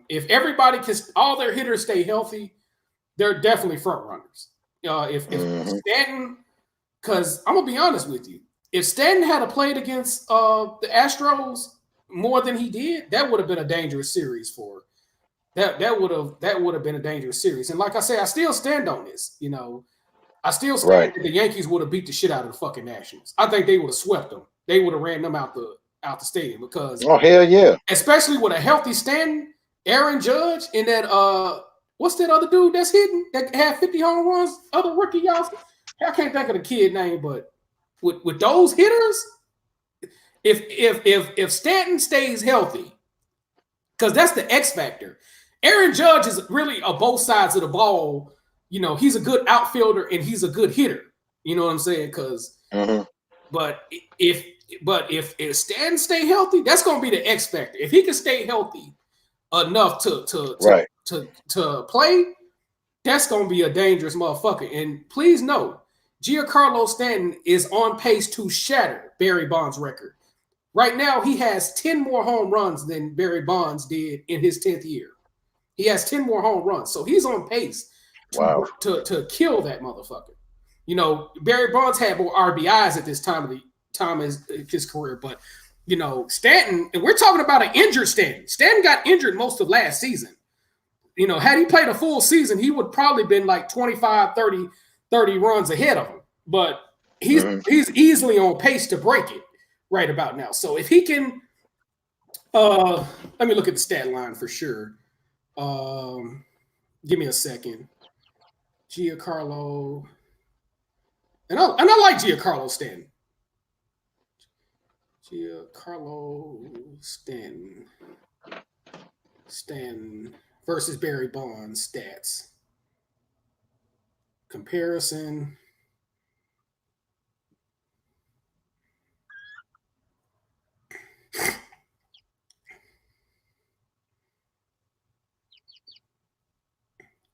If everybody all their hitters stay healthy, they're definitely front runners. If Stanton, because I'm gonna be honest with you, if Stanton had played against the Astros more than he did, that would have been a dangerous series for. That would have been a dangerous series. And like I say, I still stand on this. I still stand that the Yankees would have beat the shit out of the fucking Nationals. I think they would have swept them. They would have ran them out the stadium because hell yeah, especially with a healthy Stanton, Aaron Judge, and that what's that other dude that's hitting that had 50 home runs? Other rookie, y'all. I can't think of the kid name, but with those hitters, if Stanton stays healthy, because that's the X factor. Aaron Judge is really a both sides of the ball. He's a good outfielder and he's a good hitter. You know what I'm saying? Because, but if Stanton stay healthy, that's going to be the X factor. If he can stay healthy enough to play, that's going to be a dangerous motherfucker. And please know, Giancarlo Stanton is on pace to shatter Barry Bonds' record. Right now, he has 10 more home runs than Barry Bonds did in his 10th year. He has 10 more home runs, so he's on pace to kill that motherfucker. Barry Bonds had more RBIs at this time of his career, but Stanton, and we're talking about an injured Stanton. Stanton got injured most of last season. Had he played a full season, he would probably been like 25, 30 runs ahead of him. But he's easily on pace to break it right about now. So if he can, let me look at the stat line for sure. Give me a second. Giancarlo, and I like Giancarlo Stanton. Giancarlo Stanton versus Barry Bonds stats. Comparison.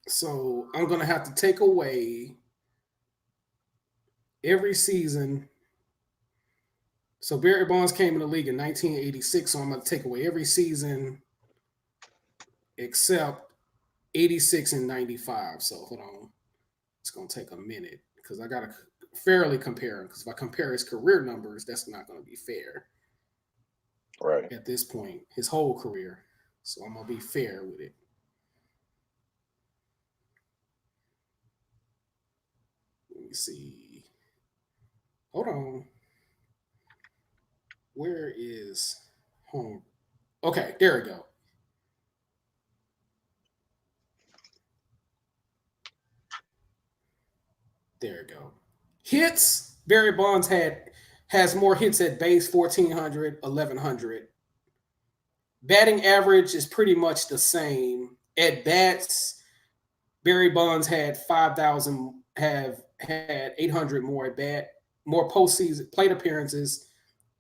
So I'm going to have to take away every season. So Barry Bonds came in the league in 1986, so I'm going to take away every season except 86 and 95. So hold on. It's going to take a minute because I got to fairly comparing, because if I compare his career numbers, that's not going to be fair. Right. At this point, his whole career. So I'm going to be fair with it. Let me see. Hold on. Where is home? Okay, there we go. There we go. Hits. Barry Bonds has more hits at base, 1,400, 1,100. Batting average is pretty much the same. At bats, Barry Bonds had 5,000, have had 800 more at bat, more postseason plate appearances.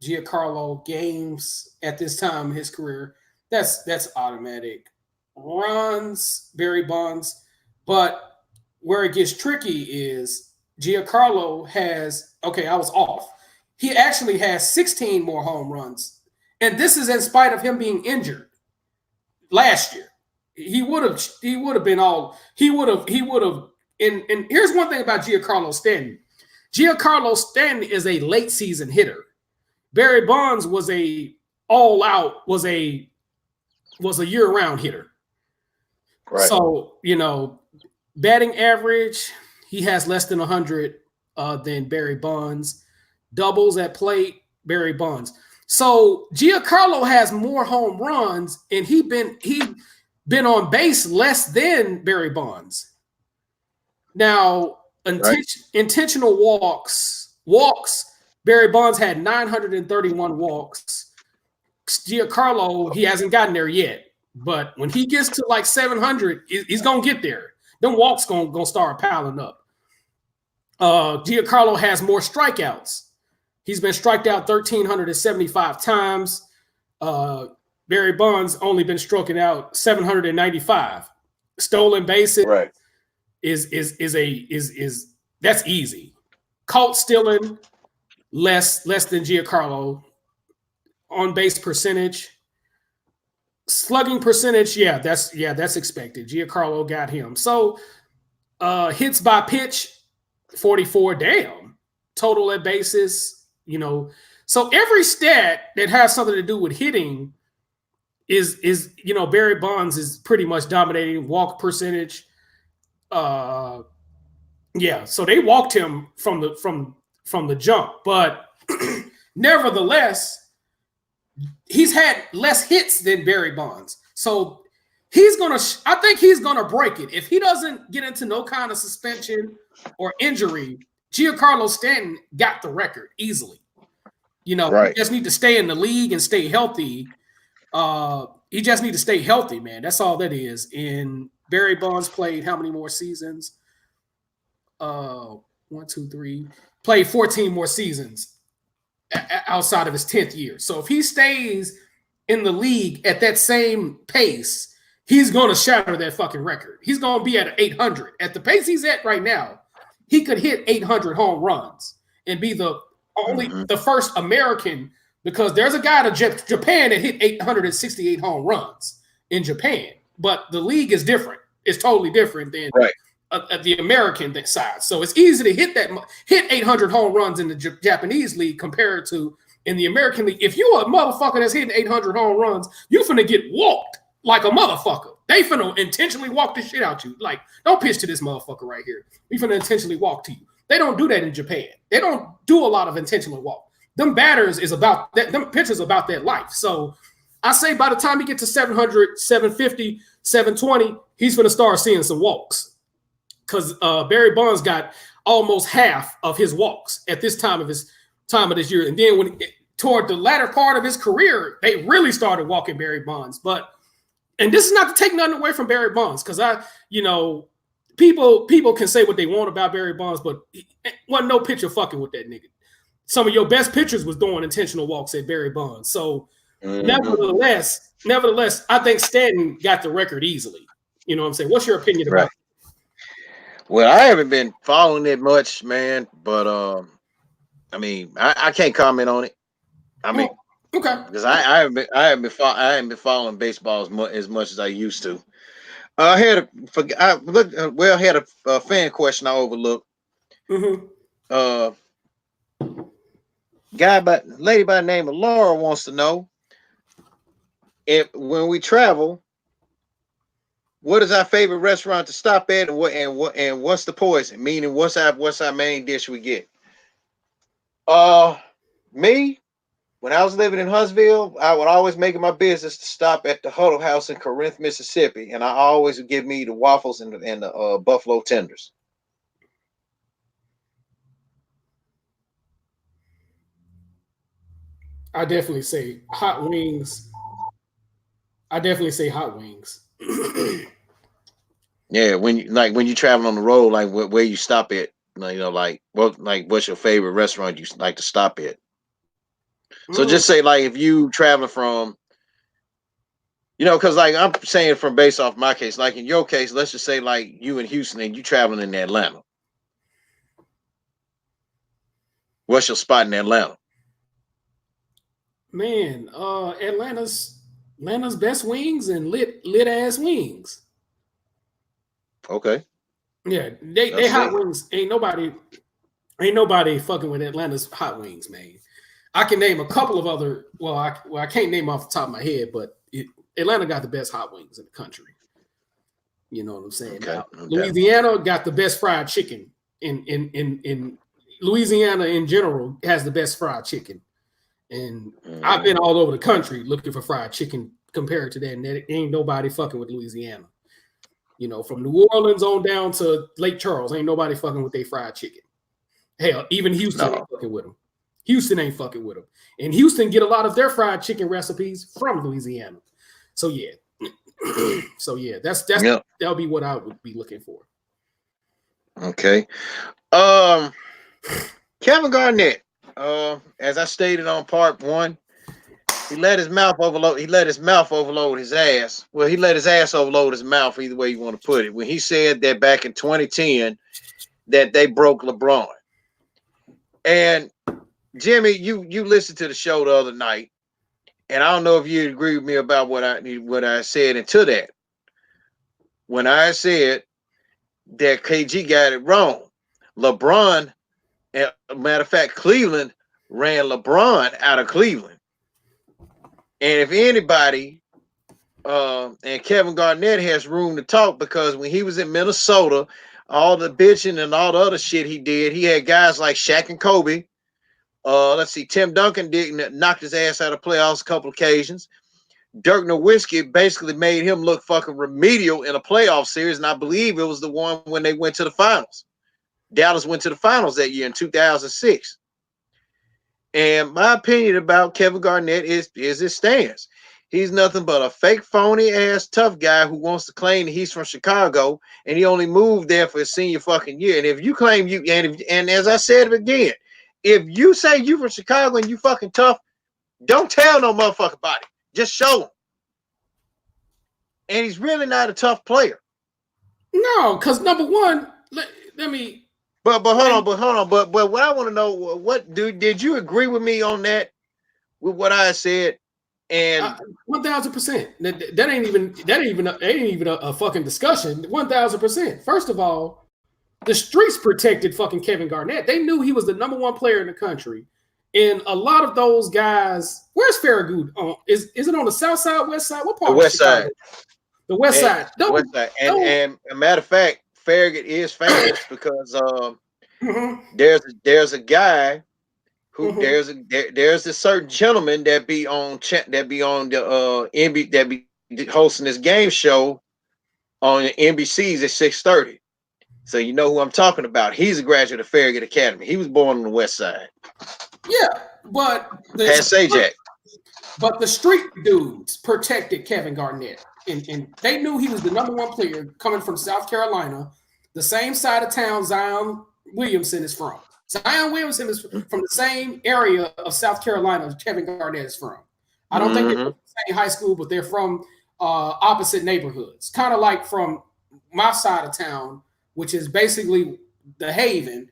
Giancarlo games at this time in his career. That's automatic. Runs, Barry Bonds, but where it gets tricky is Giancarlo has, okay, I was off. He actually has 16 more home runs. And this is in spite of him being injured last year. He would have been all and here's one thing about Giancarlo Stanton. Giancarlo Stanton is a late season hitter. Barry Bonds was a year-round hitter. Right. So, batting average, he has less than 100 than Barry Bonds. Doubles at plate, Barry Bonds. So Giancarlo has more home runs, and he been on base less than Barry Bonds. Now, intentional walks, Barry Bonds had 931 walks. Giancarlo, he hasn't gotten there yet. But when he gets to like 700, he's going to get there. Them walks going to start piling up. Giancarlo has more strikeouts. He's been striked out 1,375 times. Barry Bonds only been striking out 795. Stolen bases is that's easy. Caught stealing less than Giancarlo. On base percentage, slugging percentage, that's expected. Giancarlo got him. So hits by pitch, 44. Damn. Total at bases. So every stat that has something to do with hitting is Barry Bonds is pretty much dominating. Walk percentage, so they walked him from the jump, but nevertheless, he's had less hits than Barry Bonds. So I think he's gonna break it if he doesn't get into no kind of suspension or injury. Giancarlo Stanton got the record easily. He just need to stay in the league and stay healthy. He just need to stay healthy, man. That's all that is. And Barry Bonds played how many more seasons? 1, 2, 3. Played 14 more seasons outside of his 10th year. So if he stays in the league at that same pace, he's going to shatter that fucking record. He's going to be at 800. At the pace he's at right now, he could hit 800 home runs and be the first American, because there's a guy to Japan that hit 868 home runs in Japan, but the league is different. It's totally different than the American side. So it's easy to hit 800 home runs in the Japanese league compared to in the American league. If you a motherfucker that's hitting 800 home runs, you finna get walked like a motherfucker. They finna intentionally walk the shit out you. Like, don't pitch to this motherfucker right here. We finna intentionally walk to you. They don't do that in Japan. They don't do a lot of intentional walk. Them batters is about that. Them pitchers about that life. So I say by the time he gets to 700, 750, 720, he's going to start seeing some walks, because Barry Bonds got almost half of his walks at this time of this year. And then toward the latter part of his career, they really started walking Barry Bonds. And this is not to take nothing away from Barry Bonds, because people can say what they want about Barry Bonds, but wasn't no pitcher fucking with that nigga. Some of your best pitchers was doing intentional walks at Barry Bonds. So nevertheless, I think Stanton got the record easily. You know what I'm saying? What's your opinion about it? Well, I haven't been following it much, man, but I can't comment on it. Okay. Because I haven't been following baseball as much as I used to. I had a fan question I overlooked. lady by the name of Laura wants to know if when we travel, what is our favorite restaurant to stop at, and what's the poison? Meaning, what's our main dish we get? Me, when I was living in Huntsville, I would always make it my business to stop at the Huddle House in Corinth, Mississippi, and I always would give me the waffles and the buffalo tenders. I definitely say hot wings. I definitely say hot wings. Yeah, when you travel on the road, like where you stop at, what's your favorite restaurant you like to stop at? So just say like if you traveling from, because like I'm saying from based off my case, like in your case, let's just say like you in Houston and you traveling in Atlanta. What's your spot in Atlanta? Man, Atlanta's best wings and lit ass wings. Okay. Yeah, they hot wings. Ain't nobody fucking with Atlanta's hot wings, man. I can name a couple of other. Well, I can't name off the top of my head, but Atlanta got the best hot wings in the country. You know what I'm saying? Okay. Now, Louisiana got the best fried chicken. In Louisiana in general has the best fried chicken. And I've been all over the country looking for fried chicken compared to that, and there ain't nobody fucking with Louisiana. From New Orleans on down to Lake Charles, ain't nobody fucking with their fried chicken. Hell, even Houston ain't fucking with them. Houston ain't fucking with them. And Houston get a lot of their fried chicken recipes from Louisiana. So yeah. That'll be what I would be looking for. Okay. Kevin Garnett, as I stated on part 1, he let his mouth overload his ass. Well, he let his ass overload his mouth, either way you want to put it, when he said that back in 2010 that they broke LeBron. And Jimmy, you listened to the show the other night, and I don't know if you agree with me about what I said into that. When I said that KG got it wrong, LeBron, as a matter of fact, Cleveland ran LeBron out of Cleveland. And if anybody, and Kevin Garnett has room to talk, because when he was in Minnesota, all the bitching and all the other shit he did, he had guys like Shaq and Kobe. Let's see, Tim Duncan knocked his ass out of playoffs a couple occasions. Dirk Nowitzki basically made him look fucking remedial in a playoff series, and I believe it was the one when they went to the finals. Dallas went to the finals that year in 2006. And my opinion about Kevin Garnett is his stance. He's nothing but a fake, phony ass tough guy who wants to claim that he's from Chicago and he only moved there for his senior fucking year. And if you claim and as I said again, if you say you from Chicago and you fucking tough, don't tell no motherfucker about it. Just show him. And he's really not a tough player. No, because number one, let me. But hold on. But what I want to know, did you agree with me on that? With what I said? And 1,000%. That ain't even a fucking discussion. 1,000%. First of all, the streets protected fucking Kevin Garnett. They knew he was the number one player in the country. And a lot of those guys, where's Farragut? Is it on the south side, west side? What part? The west side. The west side. West side. And a matter of fact, Farragut is famous because there's a guy who there's a certain gentleman that be on the NBC, that be hosting this game show on NBC's at 6:30. So you know who I'm talking about. He's a graduate of Farragut Academy. He was born on the west side. Yeah, but the street dudes protected Kevin Garnett. And they knew he was the number one player coming from South Carolina, the same side of town Zion Williamson is from. Zion Williamson is from the same area of South Carolina as Kevin Garnett is from. I don't think they're from the same high school, but they're from opposite neighborhoods. Kind of like from my side of town, which is basically the Haven,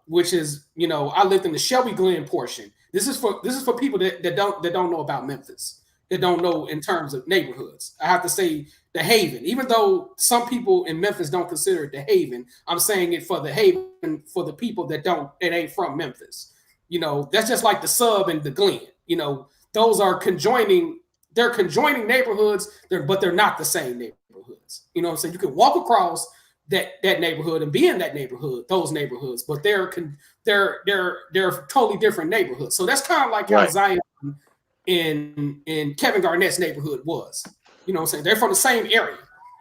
which is, I lived in the Shelby Glen portion. This is for people that don't know about Memphis. that don't know in terms of neighborhoods. I have to say the Haven, even though some people in Memphis don't consider it the Haven, I'm saying it for the Haven for the people that ain't from Memphis. You know, that's just like the Sub and the Glen. You know, those are conjoining neighborhoods, but they're not the same neighborhoods. You know what I'm saying? You can walk across that neighborhood and be in that neighborhood, those neighborhoods, but they're totally different neighborhoods. So that's kind of like how Zion in Kevin Garnett's neighborhood was. You know what I'm saying? They're from the same area.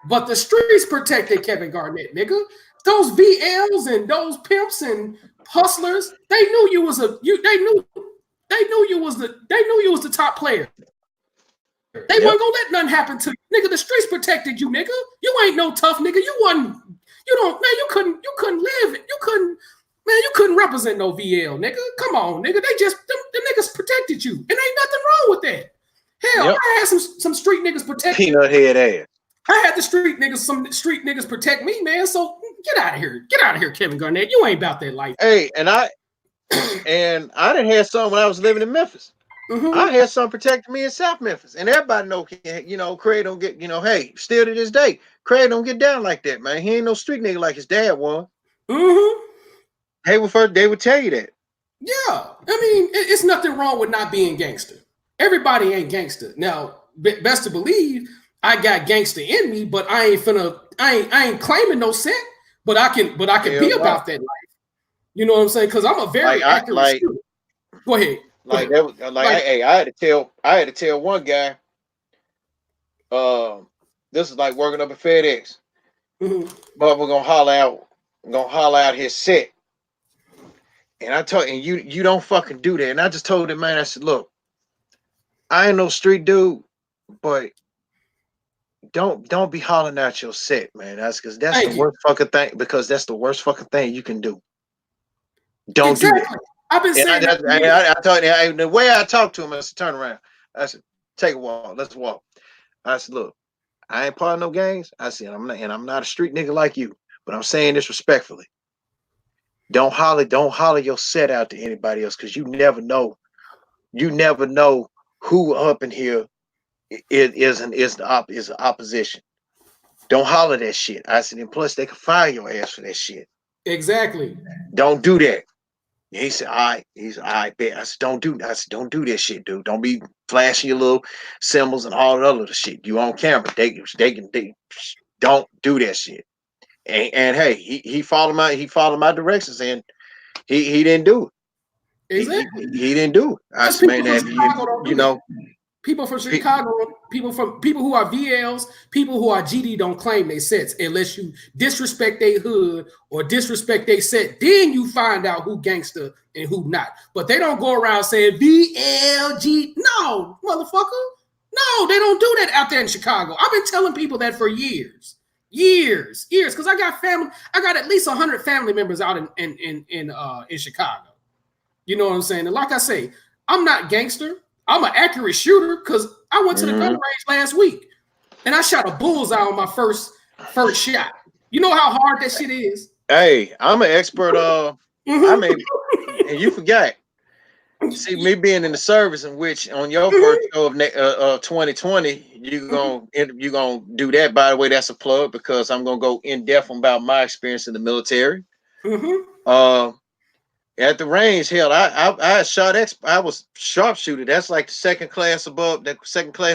But the streets protected Kevin Garnett, nigga. Those VLs and those pimps and hustlers, they knew you was they knew you was the top player. They weren't gonna let nothing happen to you. Nigga, the streets protected you, nigga. You ain't no tough nigga. You couldn't represent no VL, nigga. Come on, nigga. The niggas protected you. And ain't nothing wrong with that. Hell, I had some street niggas protect me. Peanut head ass. I had some street niggas protect me, man. So get out of here. Get out of here, Kevin Garnett. You ain't about that life. Hey, and I didn't have some when I was living in Memphis. I had some protecting me in South Memphis. And everybody know, Craig don't get, hey, still to this day, Craig don't get down like that, man. He ain't no street nigga like his dad was. They would tell you that. Yeah. I mean, it's nothing wrong with not being gangster. Everybody ain't gangster. Now, best to believe I got gangster in me, but I ain't claiming no scent, but I can be about that life. You know what I'm saying? Because I'm a very accurate student. Go ahead. Hey, I had to tell one guy, this is like working up at FedEx. But we're gonna holler out his set. And I told him, you don't fucking do that. And I just told him, man, I said, look, I ain't no street dude, but don't be hollering out your set, man. That's because that's the worst fucking thing. Because that's the worst fucking thing you can do. Don't do that. I've been saying I told him the way I talked to him, I said, turn around. I said, take a walk. Let's walk. I said, look, I ain't part of no gangs. I said, I'm not a street nigga like you, but I'm saying this respectfully. Don't holler your set out to anybody else, because you never know. You never know who up in here is the opposition. Don't holler that shit. I said, and plus they can fire your ass for that shit. Exactly. Don't do that. He said, all right. He said, all right, bet. I said, don't do that shit, dude. Don't be flashing your little symbols and all that other shit. You on camera. They don't do that shit. And hey, he followed my directions, and he didn't do it. Exactly. He didn't do it. I said, man, people from Chicago, people who are VLs, people who are GD don't claim they sets unless you disrespect their hood or disrespect their set. Then you find out who gangster and who not. But they don't go around saying VLG. No, motherfucker. No, they don't do that out there in Chicago. I've been telling people that for years, because I got family. I got at least 100 family members out in Chicago. You know what I'm saying? And like I say, I'm not gangster. I'm an accurate shooter because I went to the gun range last week and I shot a bullseye on my first shot. You know how hard that shit is? Hey, I'm an expert. And you forgot. See, me being in the service, in which on your first show of 2020, you gonna do that. By the way, that's a plug, because I'm gonna go in depth about my experience in the military. At the range, hell, I shot I was sharpshooter. That's like the second class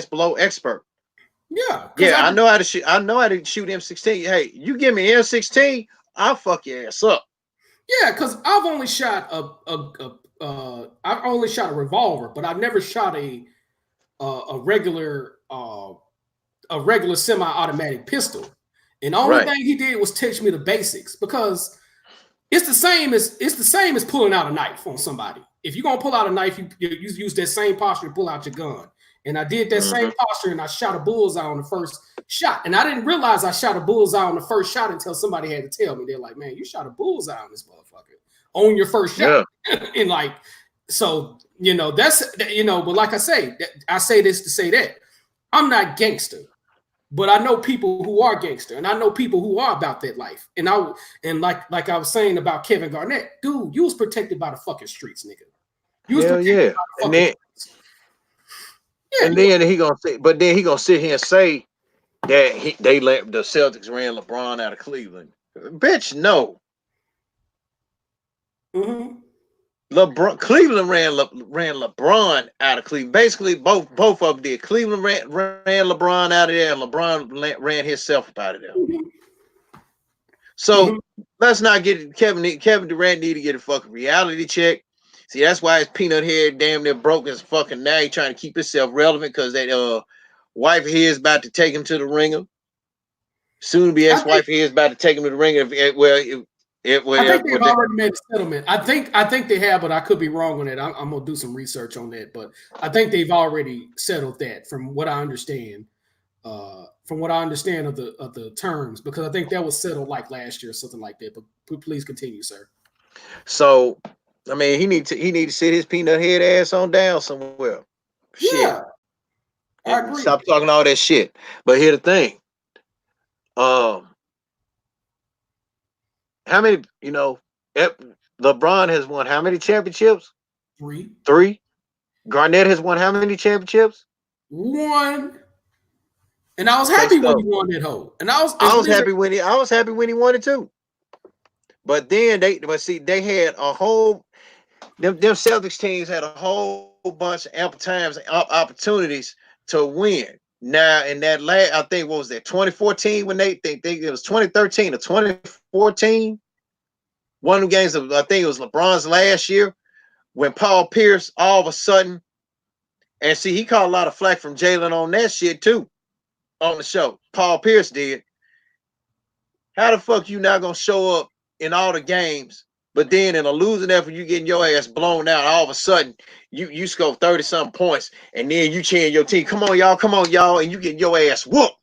below expert. Yeah. I know how to shoot. I know how to shoot M16. Hey, you give me M16, I'll fuck your ass up. Yeah, because I've only shot a revolver, but I've never shot a regular semi-automatic pistol. And the only thing he did was teach me the basics, because it's the same as pulling out a knife on somebody. If you're gonna pull out a knife, you use that same posture to pull out your gun. And I did that same posture, and I shot a bullseye on the first shot. And I didn't realize I shot a bullseye on the first shot until somebody had to tell me. They're like, "Man, you shot a bullseye on this motherfucker on your first shot." Yeah. And like, so but like I say this to say that I'm not gangster. But I know people who are gangster, and I know people who are about that life. And like I was saying about Kevin Garnett, dude, you was protected by the fucking streets, nigga. You was protected by the fucking streets. Yeah, And then he gonna say, but then he gonna sit here and say that they let the Celtics ran LeBron out of Cleveland. Bitch, no. mm-hmm. Cleveland ran LeBron out of Cleveland. Basically, both of them did. Cleveland ran LeBron out of there, and LeBron ran himself up out of there. So let's not get Kevin Durant need to get a fucking reality check. See, that's why his peanut head damn near broke his fucking now. He trying to keep himself relevant because that wife of his about to take him to the ringer. Soon to be ex-wife of his about to take him to the ringer. I think they've already made a settlement. I think they have, but I could be wrong on it. I'm gonna do some research on that, but I think they've already settled that from what I understand. From what I understand of the terms, because I think that was settled like last year or something like that. But please continue, sir. So, I mean, he need to sit his peanut head ass on down somewhere. Yeah, shit. I agree. Stop talking all that shit. But here's the thing. How many? LeBron has won how many championships? 3. 3. Garnett has won how many championships? 1. And I was happy when he won that hoe. And I was happy when he won it too. But then they had a whole them Celtics teams had a whole bunch of ample times opportunities to win. Now in that I think what was that 2014 when they think it was 2013 or 2014. One of the games I think it was LeBron's last year when Paul Pierce all of a sudden, and see he caught a lot of flack from Jalen on that shit too. On the show, Paul Pierce did. How the fuck you not gonna show up in all the games, but then in a losing effort, you getting your ass blown out? All of a sudden, you score 30-something points, and then you cheering your team. Come on, y'all, and you get your ass whooped.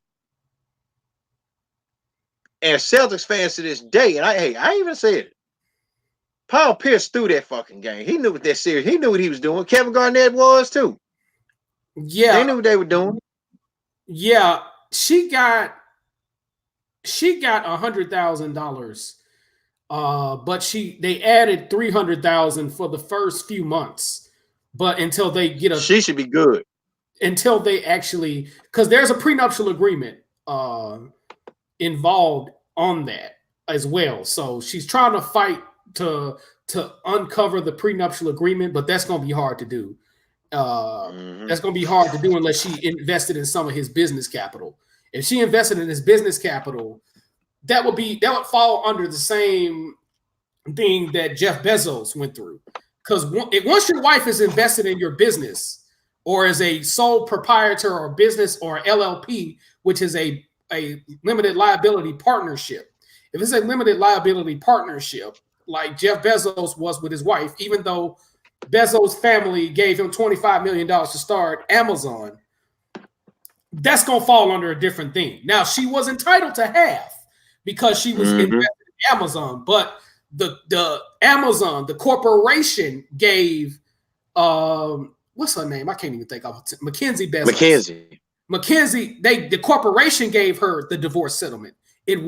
And Celtics fans to this day, and I even said it. Paul Pierce threw that fucking game. He knew what that series. He knew what he was doing. Kevin Garnett was too. Yeah, they knew what they were doing. Yeah, she got $100,000, but they added $300,000 for the first few months, but until they get she should be good until they actually, because there's a prenuptial agreement involved on that as well. So she's trying to fight to uncover the prenuptial agreement, but that's going to be hard to do. That's going to be hard to do unless she invested in some of his business capital. If she invested in his business capital, that would fall under the same thing that Jeff Bezos went through. Because once your wife is invested in your business or as a sole proprietor or business or LLP, which is a limited liability partnership, if it's a limited liability partnership like Jeff Bezos was with his wife, even though Bezos' family gave him $25 million to start Amazon, that's going to fall under a different thing. Now, she was entitled to half because she was invested in Amazon, but the Amazon, the corporation gave, what's her name? I can't even think of it. Mackenzie Bezos. Mackenzie, the corporation gave her the divorce settlement. It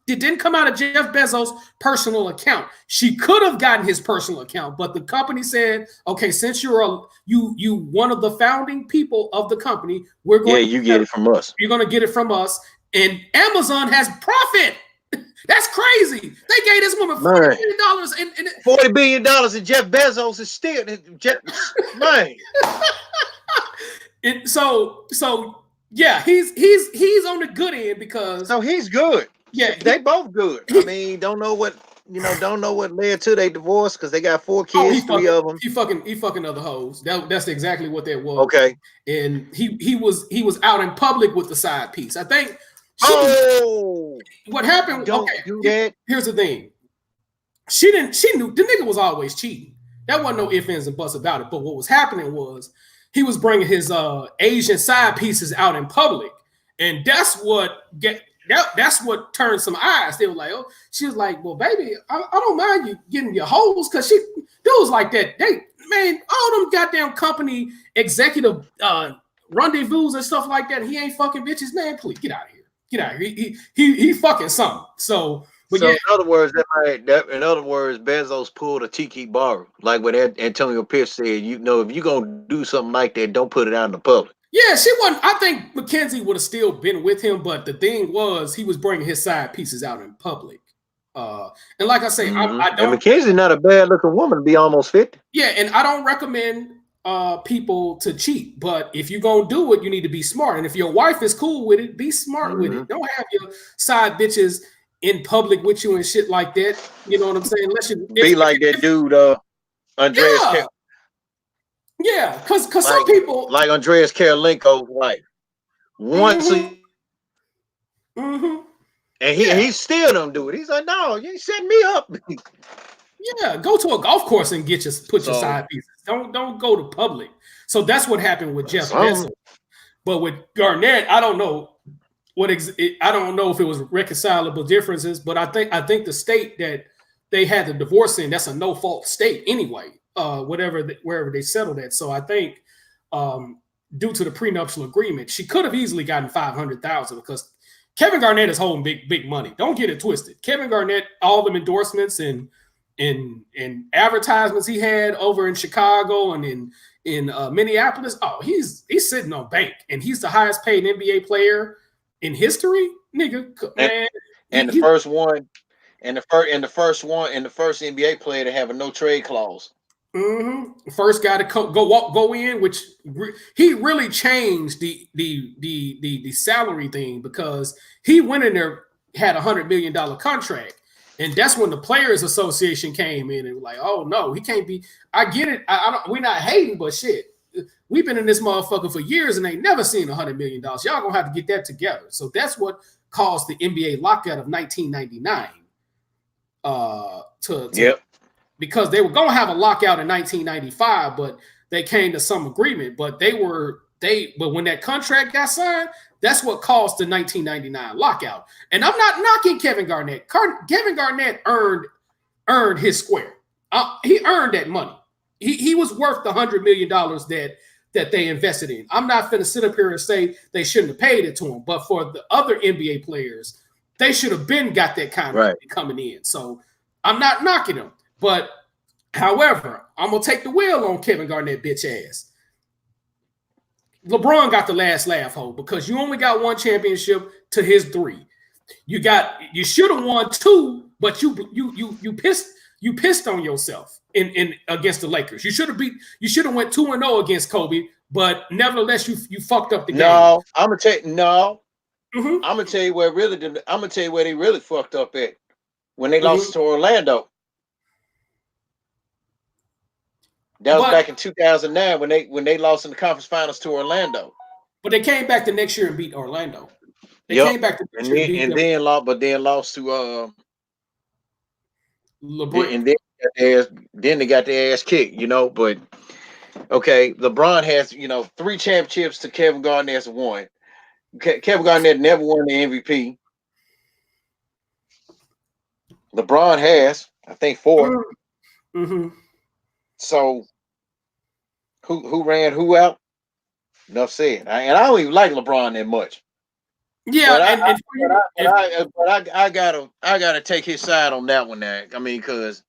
didn't come out of Jeff Bezos' personal account. She could have gotten his personal account, but the company said, okay, since you're you one of the founding people of the company, we're going you get it from us. You're going to get it from us. And Amazon has profit. That's crazy. They gave this woman $40 billion and $40 billion, and Jeff Bezos is still man. Yeah, he's on the good end because he's good. Yeah, they both good. I mean, don't know what led to their divorce because they got 4 kids, 3 of them. He fucking other hoes. That's exactly what that was. Okay, and he was out in public with the side piece. I think. What happened? Don't do that. Here's the thing. She knew the nigga was always cheating. That wasn't no ifs, ands, and buts about it. But what was happening was he was bringing his Asian side pieces out in public, and that's what turned some eyes. They were like, "Oh," she was like, "Well, baby, I don't mind you getting your hoes," because dudes like that. All them goddamn company executive rendezvous and stuff like that. He ain't fucking bitches, man. Please get out of here. Get out of here. He fucking something. In other words, Bezos pulled a Tiki bar, like what Antonio Pierce said. If you're gonna do something like that, don't put it out in the public. Yeah, she wasn't. I think Mackenzie would have still been with him, but the thing was, he was bringing his side pieces out in public. And like I say, I And don't. Mackenzie's not a bad looking woman to be almost 50. Yeah, and I don't recommend people to cheat. But if you're gonna do it, you need to be smart. And if your wife is cool with it, be smart with it. Don't have your side bitches in public with you and shit like that. You know what I'm saying? Unless you Be like that dude, Andreas. yeah, yeah, because Like, some people. like Andreas Karolinko's wife. Once Mhm, mhm. and Yeah. he still don't do it. He's like, no, you ain't setting me up. Yeah, go to a golf course and put your So, side pieces. Don't go to public. So that's what happened with Jeff some Bessel. But with Garnett, I don't know I don't know if it was reconcilable differences, but I think the state that they had the divorce in, that's a no fault state anyway. Wherever they settled at. So I think due to the prenuptial agreement, she could have easily gotten $500,000 because Kevin Garnett is holding big money. Don't get it twisted. Kevin Garnett, all them endorsements and advertisements he had over in Chicago and in Minneapolis. Oh, he's sitting on bank, and he's the highest paid NBA player in history, nigga. Man, and the first one, and the first NBA player to have a no trade clause. First guy to go in, which he really changed the salary thing because he went in there, had $100 million contract. And that's when the Players Association came in and was like, oh no, he can't be. I get it. I don't. We're not hating, but shit, we've been in this motherfucker for years and ain't never seen $100 million. Y'all gonna have to get that together. So that's what caused the NBA lockout of 1999. Yep. Because they were gonna have a lockout in 1995, but they came to some agreement. But but when that contract got signed, that's what caused the 1999 lockout. And I'm not knocking Kevin Garnett. Kevin Garnett earned his square. He earned that money. He was worth the $100 million that they invested in. I'm not going to sit up here and say they shouldn't have paid it to him, but for the other NBA players, they should have been got that kind of money coming in. So I'm not knocking them. But however, I'm going to take the wheel on Kevin Garnett bitch ass. LeBron got the last laugh, ho, because you only got one championship to his 3. You should have won 2, but you pissed on yourself in against the Lakers. You should have went 2-0 against Kobe, but nevertheless you fucked up the game. No, I'm gonna tell you. No, I'm gonna tell you where they really fucked up at when they lost to Orlando. That was back in 2009 when they lost in the conference finals to Orlando. But they came back the next year and beat Orlando. They came back the next year and then lost to LeBron. And then they got their ass kicked, But okay, LeBron has 3 championships to Kevin Garnett's 1. Kevin Garnett never won the MVP. LeBron has, I think, 4. So who ran who out? Enough said. I don't even like LeBron that much. Yeah, but I gotta take his side on that one. There, I mean, because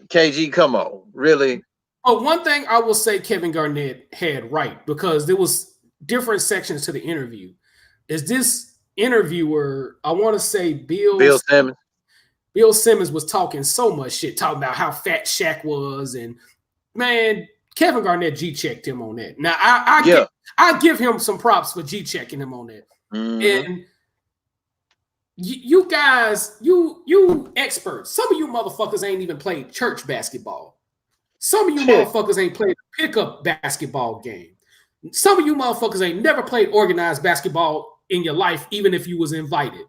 KG, come on, really. Oh, one thing I will say Kevin Garnett had right, because there was different sections to the interview. Is this interviewer, I want to say Bill Simmons. Bill Simmons was talking so much shit, talking about how fat Shaq was, and man, Kevin Garnett G-checked him on that. Now, I give him some props for G-checking him on that. And you guys, you experts, some of you motherfuckers ain't even played church basketball. Some of you motherfuckers ain't played a pickup basketball game. Some of you motherfuckers ain't never played organized basketball in your life, even if you was invited.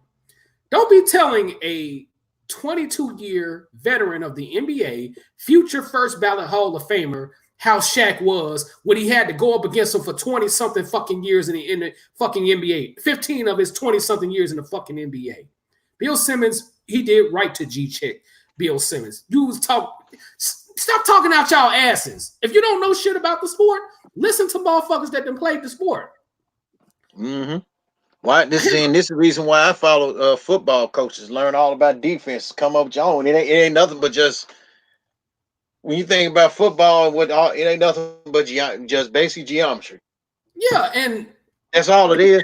Don't be telling a 22-year veteran of the NBA, future first ballot Hall of Famer, how Shaq was when he had to go up against him for 20-something fucking years in the fucking NBA. 15 of his 20-something years in the fucking NBA. Bill Simmons, he did right to G-check Bill Simmons. Stop talking out y'all asses. If you don't know shit about the sport, listen to motherfuckers that done played the sport. Why this is the reason why I follow football coaches, learn all about defense, come up with your own. It ain't nothing but just when you think about football, it ain't nothing but just basic geometry. Yeah, and That's all it is.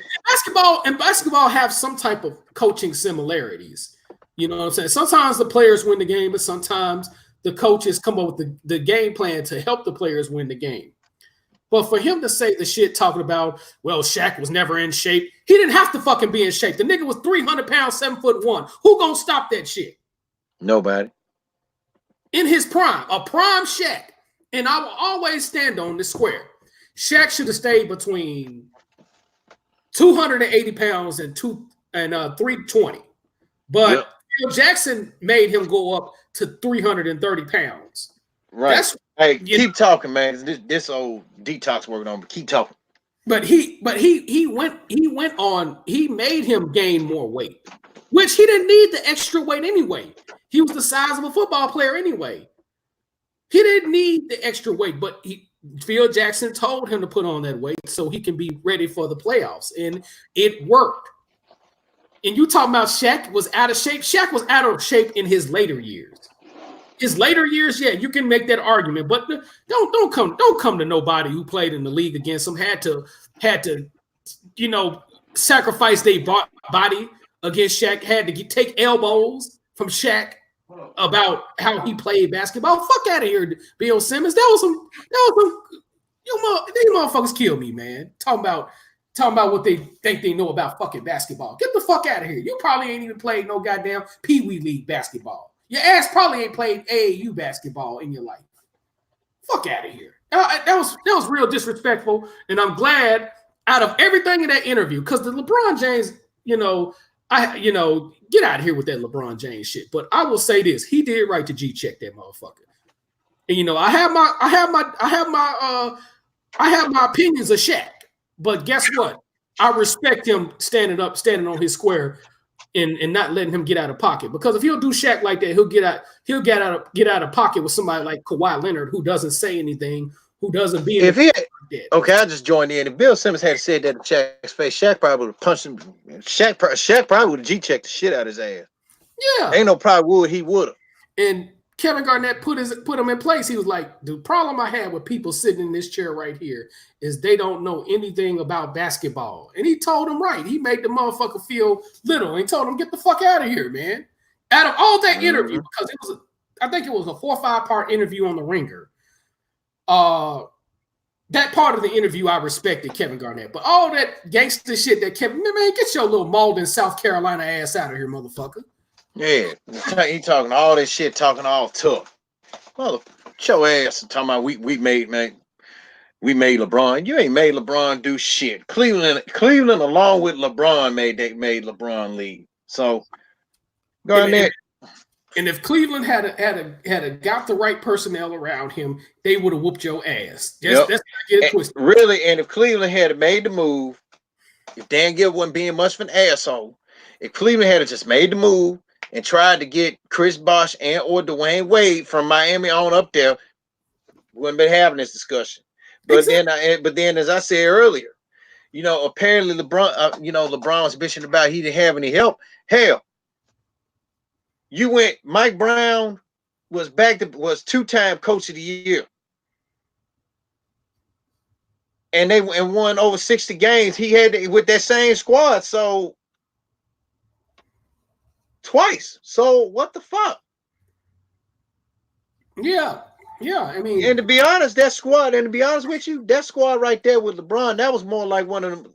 basketball have some type of coaching similarities. You know what I'm saying? Sometimes the players win the game, but sometimes the coaches come up with the game plan to help the players win the game. But for him to say the shit talking about, well, Shaq was never in shape, he didn't have to fucking be in shape. The nigga was 300 pounds, 7'1". Who gonna stop that shit? Nobody. In his prime, a prime Shaq. And I will always stand on this square. Shaq should have stayed between 280 pounds and 320. But Phil Jackson made him go up to 330 pounds. Right. Hey, keep talking, man. This old detox working on, but keep talking. But he made him gain more weight, which he didn't need the extra weight anyway. He was the size of a football player anyway. He didn't need the extra weight, but Phil Jackson told him to put on that weight so he can be ready for the playoffs, and it worked. And you talking about Shaq was out of shape? Shaq was out of shape in his later years. His later years, yeah, you can make that argument, but don't come to nobody who played in the league against him had to sacrifice their body against Shaq, had to take elbows from Shaq about how he played basketball. Fuck out of here, Bill Simmons. These motherfuckers kill me, man. Talking about what they think they know about fucking basketball. Get the fuck out of here. You probably ain't even played no goddamn Pee Wee League basketball. Your ass probably ain't played AAU basketball in your life. Fuck out of here. That was real disrespectful, and I'm glad out of everything in that interview, because the LeBron James, get out of here with that LeBron James shit. But I will say this: he did right to G-check that motherfucker. And I have my opinions of Shaq, but guess what? I respect him standing on his square and not letting him get out of pocket. Because if he'll do Shaq like that, he'll get out of pocket with somebody like Kawhi Leonard, who doesn't say anything, who doesn't be. Okay, I just joined in. If Bill Simmons had said that to Shaq's face, Shaq probably would have punched him. Shaq probably would have G-checked the shit out of his ass. Yeah, ain't no probably would. He would have. And Kevin Garnett put him in place. He was like, the problem I have with people sitting in this chair right here is they don't know anything about basketball. And he told him right. He made the motherfucker feel little. He told him, get the fuck out of here, man. Out of all that interview, because I think it was a 4 or 5 part interview on The Ringer. That part of the interview I respected Kevin Garnett. But all that gangster shit that Kevin, man, get your little Malden, South Carolina ass out of here, motherfucker. Yeah, he talking all this shit, talking all tough. Well, your ass talking about we made LeBron. You ain't made LeBron do shit. Cleveland along with LeBron made LeBron leave. So Garnett. And if Cleveland had got the right personnel around him, they would have whooped your ass. That's not get it twisted. Really, and if Cleveland had made the move, if Dan Gill wasn't being much of an asshole, if Cleveland had just made the move and tried to get Chris Bosh or Dwayne Wade from Miami on up there, we wouldn't been having this discussion. But then, as I said earlier, apparently LeBron, LeBron was bitching about he didn't have any help. Hell, Mike Brown was 2-time coach of the year. And they won over 60 games. He had with that same squad. So twice. So what the fuck? Yeah. I mean, and to be honest with you, that squad right there with LeBron, that was more like one of them.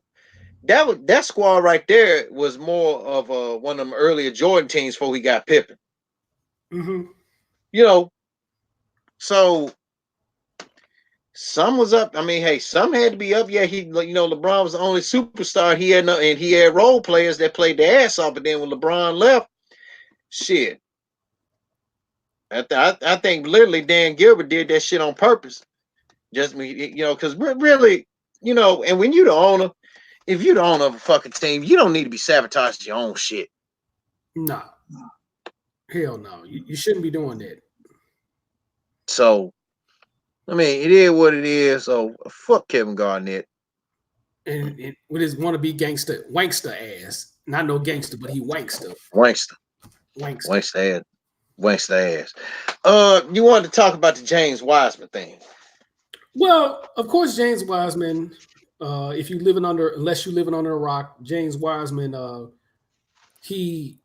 That squad right there was more of one of them earlier Jordan teams before he got Pippen. So some was up. I mean, hey, some had to be up. Yeah, LeBron was the only superstar. He had role players that played their ass off. But then when LeBron left, shit, I think literally Dan Gilbert did that shit on purpose. Just because really, and when you the owner, if you the owner of a fucking team, you don't need to be sabotaging your own shit. No. Hell no. You shouldn't be doing that. So, I mean, it is what it is. So, fuck Kevin Garnett. And with his wannabe wankster ass. Not no gangster, but he wankster. Wankster ass. You wanted to talk about the James Wiseman thing. Well, of course, James Wiseman Unless you're living under a rock, James Wiseman, he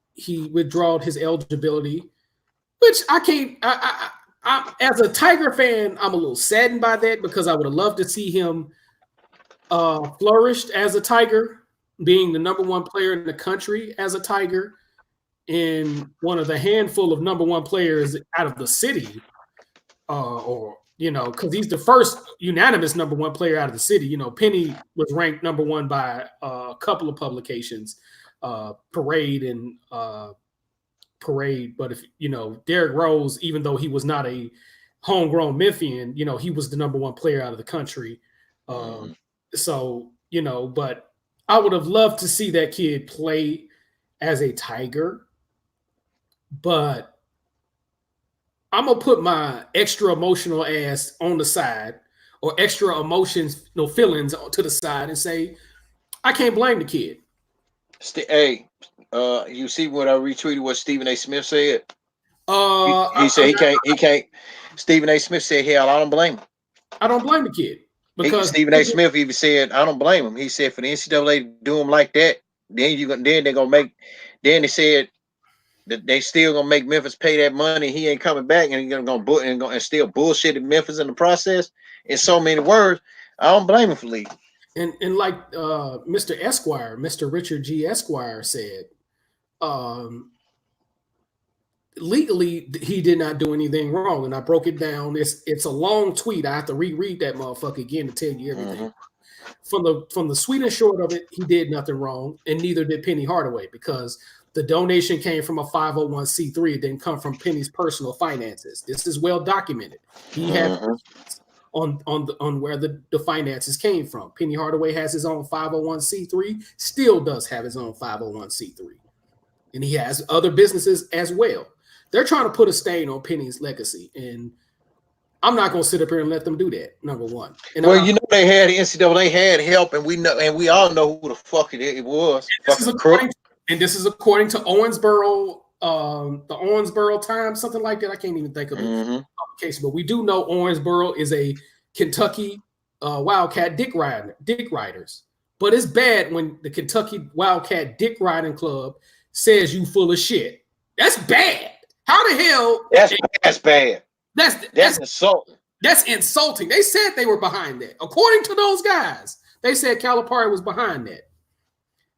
withdrawed his eligibility, which I can't. I as a Tiger fan, I'm a little saddened by that because I would have loved to see him flourished as a Tiger, being the number one player in the country as a Tiger, and one of the handful of number one players out of the city, because he's the first unanimous number one player out of the city. Penny was ranked number one by a couple of publications, Parade and Parade. But if Derrick Rose, even though he was not a homegrown Memphian, he was the number one player out of the country. So, but I would have loved to see that kid play as a Tiger, but I'm going to put my extra emotional ass on the side, or extra emotions, feelings to the side, and say, I can't blame the kid. Hey, you see what I retweeted what Stephen A. Smith said? He said he can't. Stephen A. Smith said, hell, I don't blame him. I don't blame the kid. Because Stephen A. Smith even said, I don't blame him. He said, for the NCAA to do him like that, then they're gonna make. Then they said that they still gonna make Memphis pay that money. He ain't coming back, and he's gonna still bullshit Memphis in the process. In so many words, I don't blame him for leaving. And like Mr. Richard G. Esquire said, legally he did not do anything wrong, and I broke it down. It's a long tweet. I have to reread that motherfucker again to tell you everything. From the sweet and short of it, he did nothing wrong, and neither did Penny Hardaway, because the donation came from a 501c3. It didn't come from Penny's personal finances. This is well documented. He had on where the finances came from. Penny Hardaway has his own 501c3, still does have his own 501c3, and he has other businesses as well. They're trying to put a stain on Penny's legacy, and I'm not going to sit up here and let them do that. Number one. And well, they had the NCAA had help, and we all know who the fuck it was. This is according to Owensboro, the Owensboro Times, something like that. I can't even think of the publication, but we do know Owensboro is a Kentucky Wildcat dick riders. But it's bad when the Kentucky Wildcat Dick Riding Club says you full of shit. That's bad. How the hell? That's bad. That's insulting. That's insulting. They said they were behind that. According to those guys, they said Calipari was behind that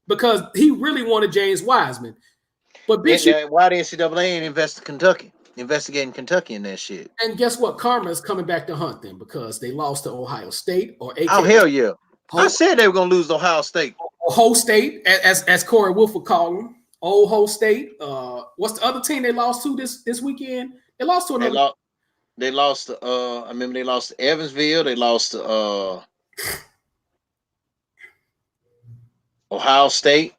because he really wanted James Wiseman. But why the NCAA ain't investigating Kentucky in that shit? And guess what? Karma is coming back to hunt them because they lost to Ohio State or AK. Oh hell yeah! I said they were gonna lose to Ohio State. Ohio State, as Corey Wolf would call them. Ohio State. What's the other team they lost to this weekend? They lost to another. They lost to I remember they lost to Evansville. They lost to Ohio State.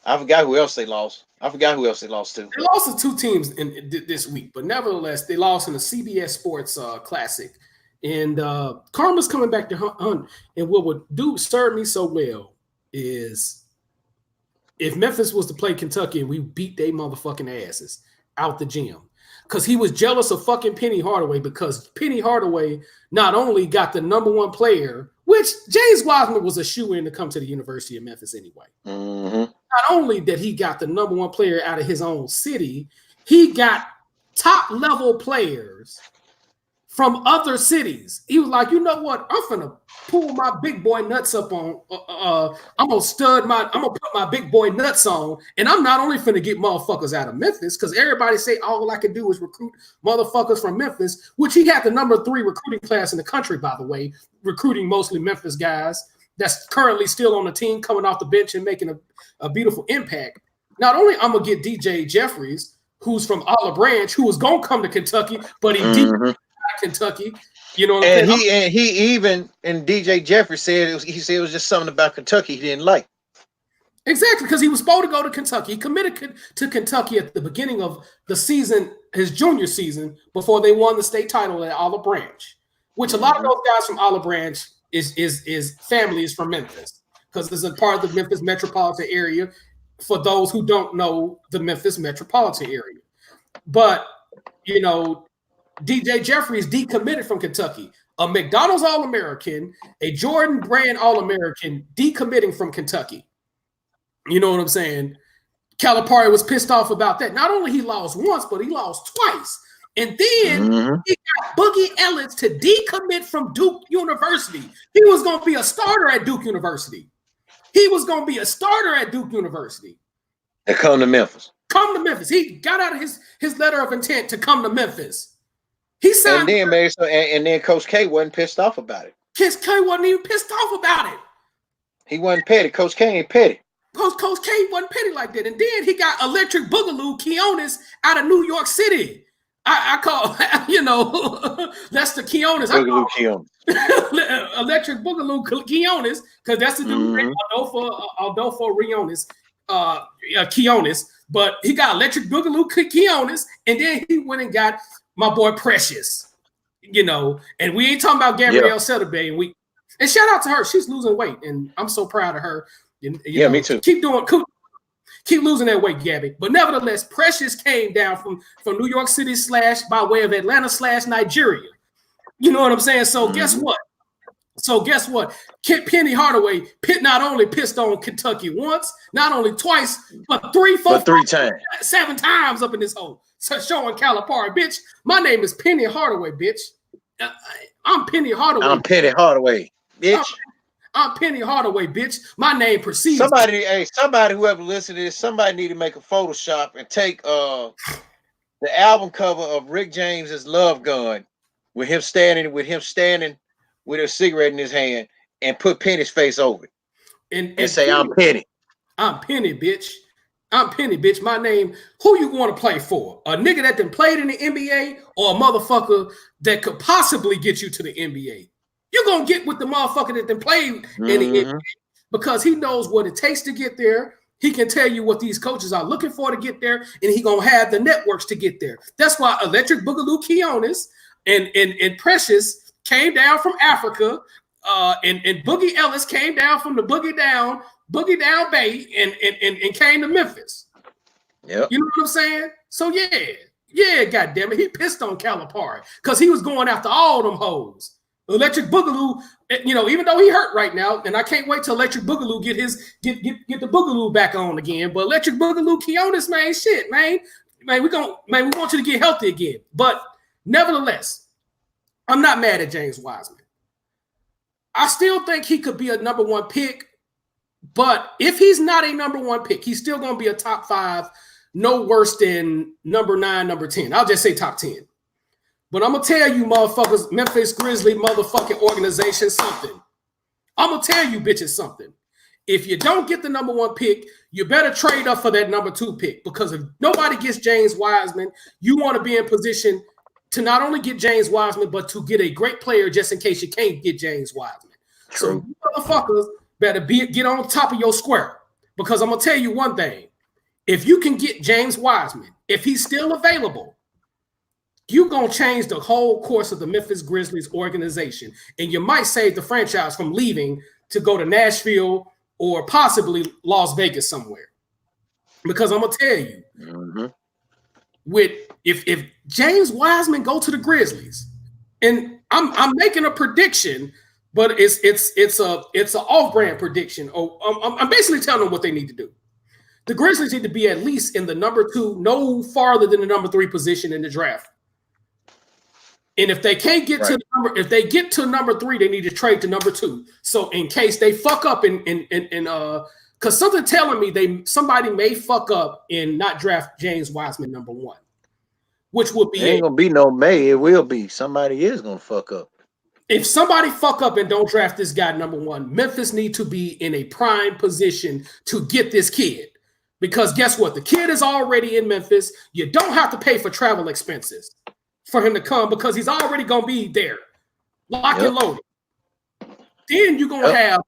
I forgot who else they lost. to. They lost to two teams in this week, but nevertheless, they lost in the CBS Sports Classic. And karma's coming back to hunt. And what would serve me so well is if Memphis was to play Kentucky and we beat they motherfucking asses out the gym. Because he was jealous of fucking Penny Hardaway, because Penny Hardaway not only got the number one player, which James Wiseman was a shoe-in to come to the University of Memphis anyway. Not only that he got the number one player out of his own city, he got top-level players from other cities. He was like, you know what? I'm finna pull my big boy nuts up on. I'm gonna put my big boy nuts on, and I'm not only finna get motherfuckers out of Memphis, because everybody say all I can do is recruit motherfuckers from Memphis, which he had the number 3 recruiting class in the country, by the way, recruiting mostly Memphis guys that's currently still on the team, coming off the bench and making a beautiful impact. Not only I'm gonna get DJ Jeffries, who's from Olive Branch, who was gonna come to Kentucky, but he didn't. Kentucky, you know what I'm saying? And DJ Jeffrey said it was just something about Kentucky he didn't like. Exactly, because he was supposed to go to Kentucky. He committed to Kentucky at the beginning of the season, his junior season, before they won the state title at Olive Branch, which a lot of those guys from Olive Branch is family is from Memphis, because it's a part of the Memphis metropolitan area for those who don't know the Memphis metropolitan area. But, DJ Jeffries decommitted from Kentucky. a McDonald's All-American, a Jordan Brand All-American decommitting from Kentucky. You know what I'm saying? Calipari was pissed off about that. Not only he lost once, but he lost twice. And then he got Boogie Ellis to decommit from Duke University. He was going to be a starter at Duke University. And come to Memphis. He got out of his letter of intent to come to Memphis. He signed. And then Coach K wasn't pissed off about it. Coach K wasn't even pissed off about it. He wasn't petty. Coach K ain't petty. Coach K wasn't petty like that. And then he got Electric Boogaloo Keonis out of New York City. I call, that's the Keonis. Boogaloo Keonis. Electric Boogaloo Keonis, because that's the dude Adolfo Rionis, Keonis. But he got Electric Boogaloo Keonis, and then he went and got my boy Precious, and we ain't talking about Gabrielle Setterby. And shout out to her. She's losing weight, and I'm so proud of her. Me too. Keep losing that weight, Gabby. But nevertheless, Precious came down from New York City / by way of Atlanta / Nigeria. You know what I'm saying? So guess what? Penny Hardaway not only pissed on Kentucky once, not only twice, but three times, 7 times up in this hole. So showing Calipari, bitch. My name is Penny Hardaway, bitch. I'm Penny Hardaway. I'm Penny Hardaway, bitch. I'm Penny Hardaway, bitch. My name precedes. Somebody whoever listened to this, somebody need to make a Photoshop and take the album cover of Rick James's Love Gun with him standing with a cigarette in his hand and put Penny's face over it and say, I'm Penny. I'm Penny, bitch. I'm Penny, bitch. My name, who you want to play for? A nigga that done played in the NBA or a motherfucker that could possibly get you to the NBA? You're going to get with the motherfucker that done played in the NBA because he knows what it takes to get there. He can tell you what these coaches are looking for to get there, and he going to have the networks to get there. That's why Electric Boogaloo Keonis and Precious came down from Africa, and Boogie Ellis came down from the Boogie Down Bay and came to Memphis. Yep. You know what I'm saying? So yeah, goddamn it, he pissed on Calipari because he was going after all them hoes. Electric Boogaloo, even though he hurt right now, and I can't wait till Electric Boogaloo get the Boogaloo back on again. But Electric Boogaloo Keonis, man, we want you to get healthy again. But nevertheless, I'm not mad at James Wiseman. I still think he could be a number 1 pick, but if he's not a number 1 pick, he's still going to be a top 5, no worse than number 9, number 10. I'll just say top 10. But I'm going to tell you motherfuckers, Memphis Grizzly motherfucking organization, something. I'm going to tell you bitches something. If you don't get the number 1 pick, you better trade up for that number 2 pick, because if nobody gets James Wiseman, you want to be in position to not only get James Wiseman, but to get a great player just in case you can't get James Wiseman. True. So you motherfuckers better get on top of your square, because I'm going to tell you one thing. If you can get James Wiseman, if he's still available, you're going to change the whole course of the Memphis Grizzlies organization. And you might save the franchise from leaving to go to Nashville or possibly Las Vegas somewhere. Because I'm going to tell you, if James Wiseman go to the Grizzlies, and I'm making a prediction, but it's an off-brand prediction. I'm basically telling them what they need to do. The Grizzlies need to be at least in the number 2, no farther than the number 3 position in the draft. And if they can't get to if they get to number 3, they need to trade to number 2. So in case they fuck up because something telling me somebody may fuck up and not draft James Wiseman number 1, which would be ain't gonna be no May. It will be somebody is gonna fuck up. If somebody fuck up and don't draft this guy number 1, Memphis need to be in a prime position to get this kid. Because guess what? The kid is already in Memphis. You don't have to pay for travel expenses for him to come, because he's already going to be there, locked and loaded. Then you're going to have,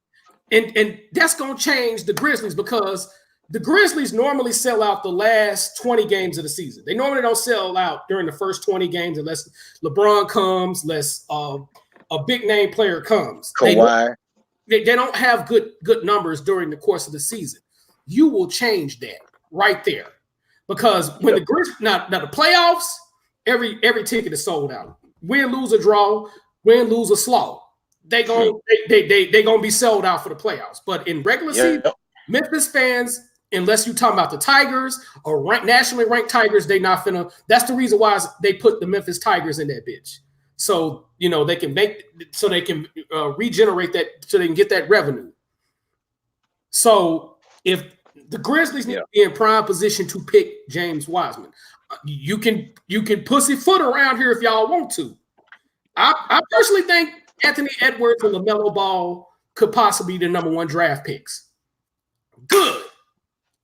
and that's going to change the Grizzlies, because the Grizzlies normally sell out the last 20 games of the season. They normally don't sell out during the first 20 games unless LeBron comes, unless a big name player comes. Kawhi. They don't have good numbers during the course of the season. You will change that right there, because when the Grizzlies now the playoffs, every ticket is sold out. Win, lose, or draw. win, lose, or slow. They gonna be sold out for the playoffs. But in regular season, Memphis fans, unless you're talking about the Tigers or nationally ranked Tigers, they not finna. That's the reason why they put the Memphis Tigers in that bitch. So they can regenerate that, so they can get that revenue. So if the Grizzlies need to be in prime position to pick James Wiseman, you can pussyfoot around here if y'all want to. I personally think Anthony Edwards and LaMelo Ball could possibly be the number 1 draft picks. Good.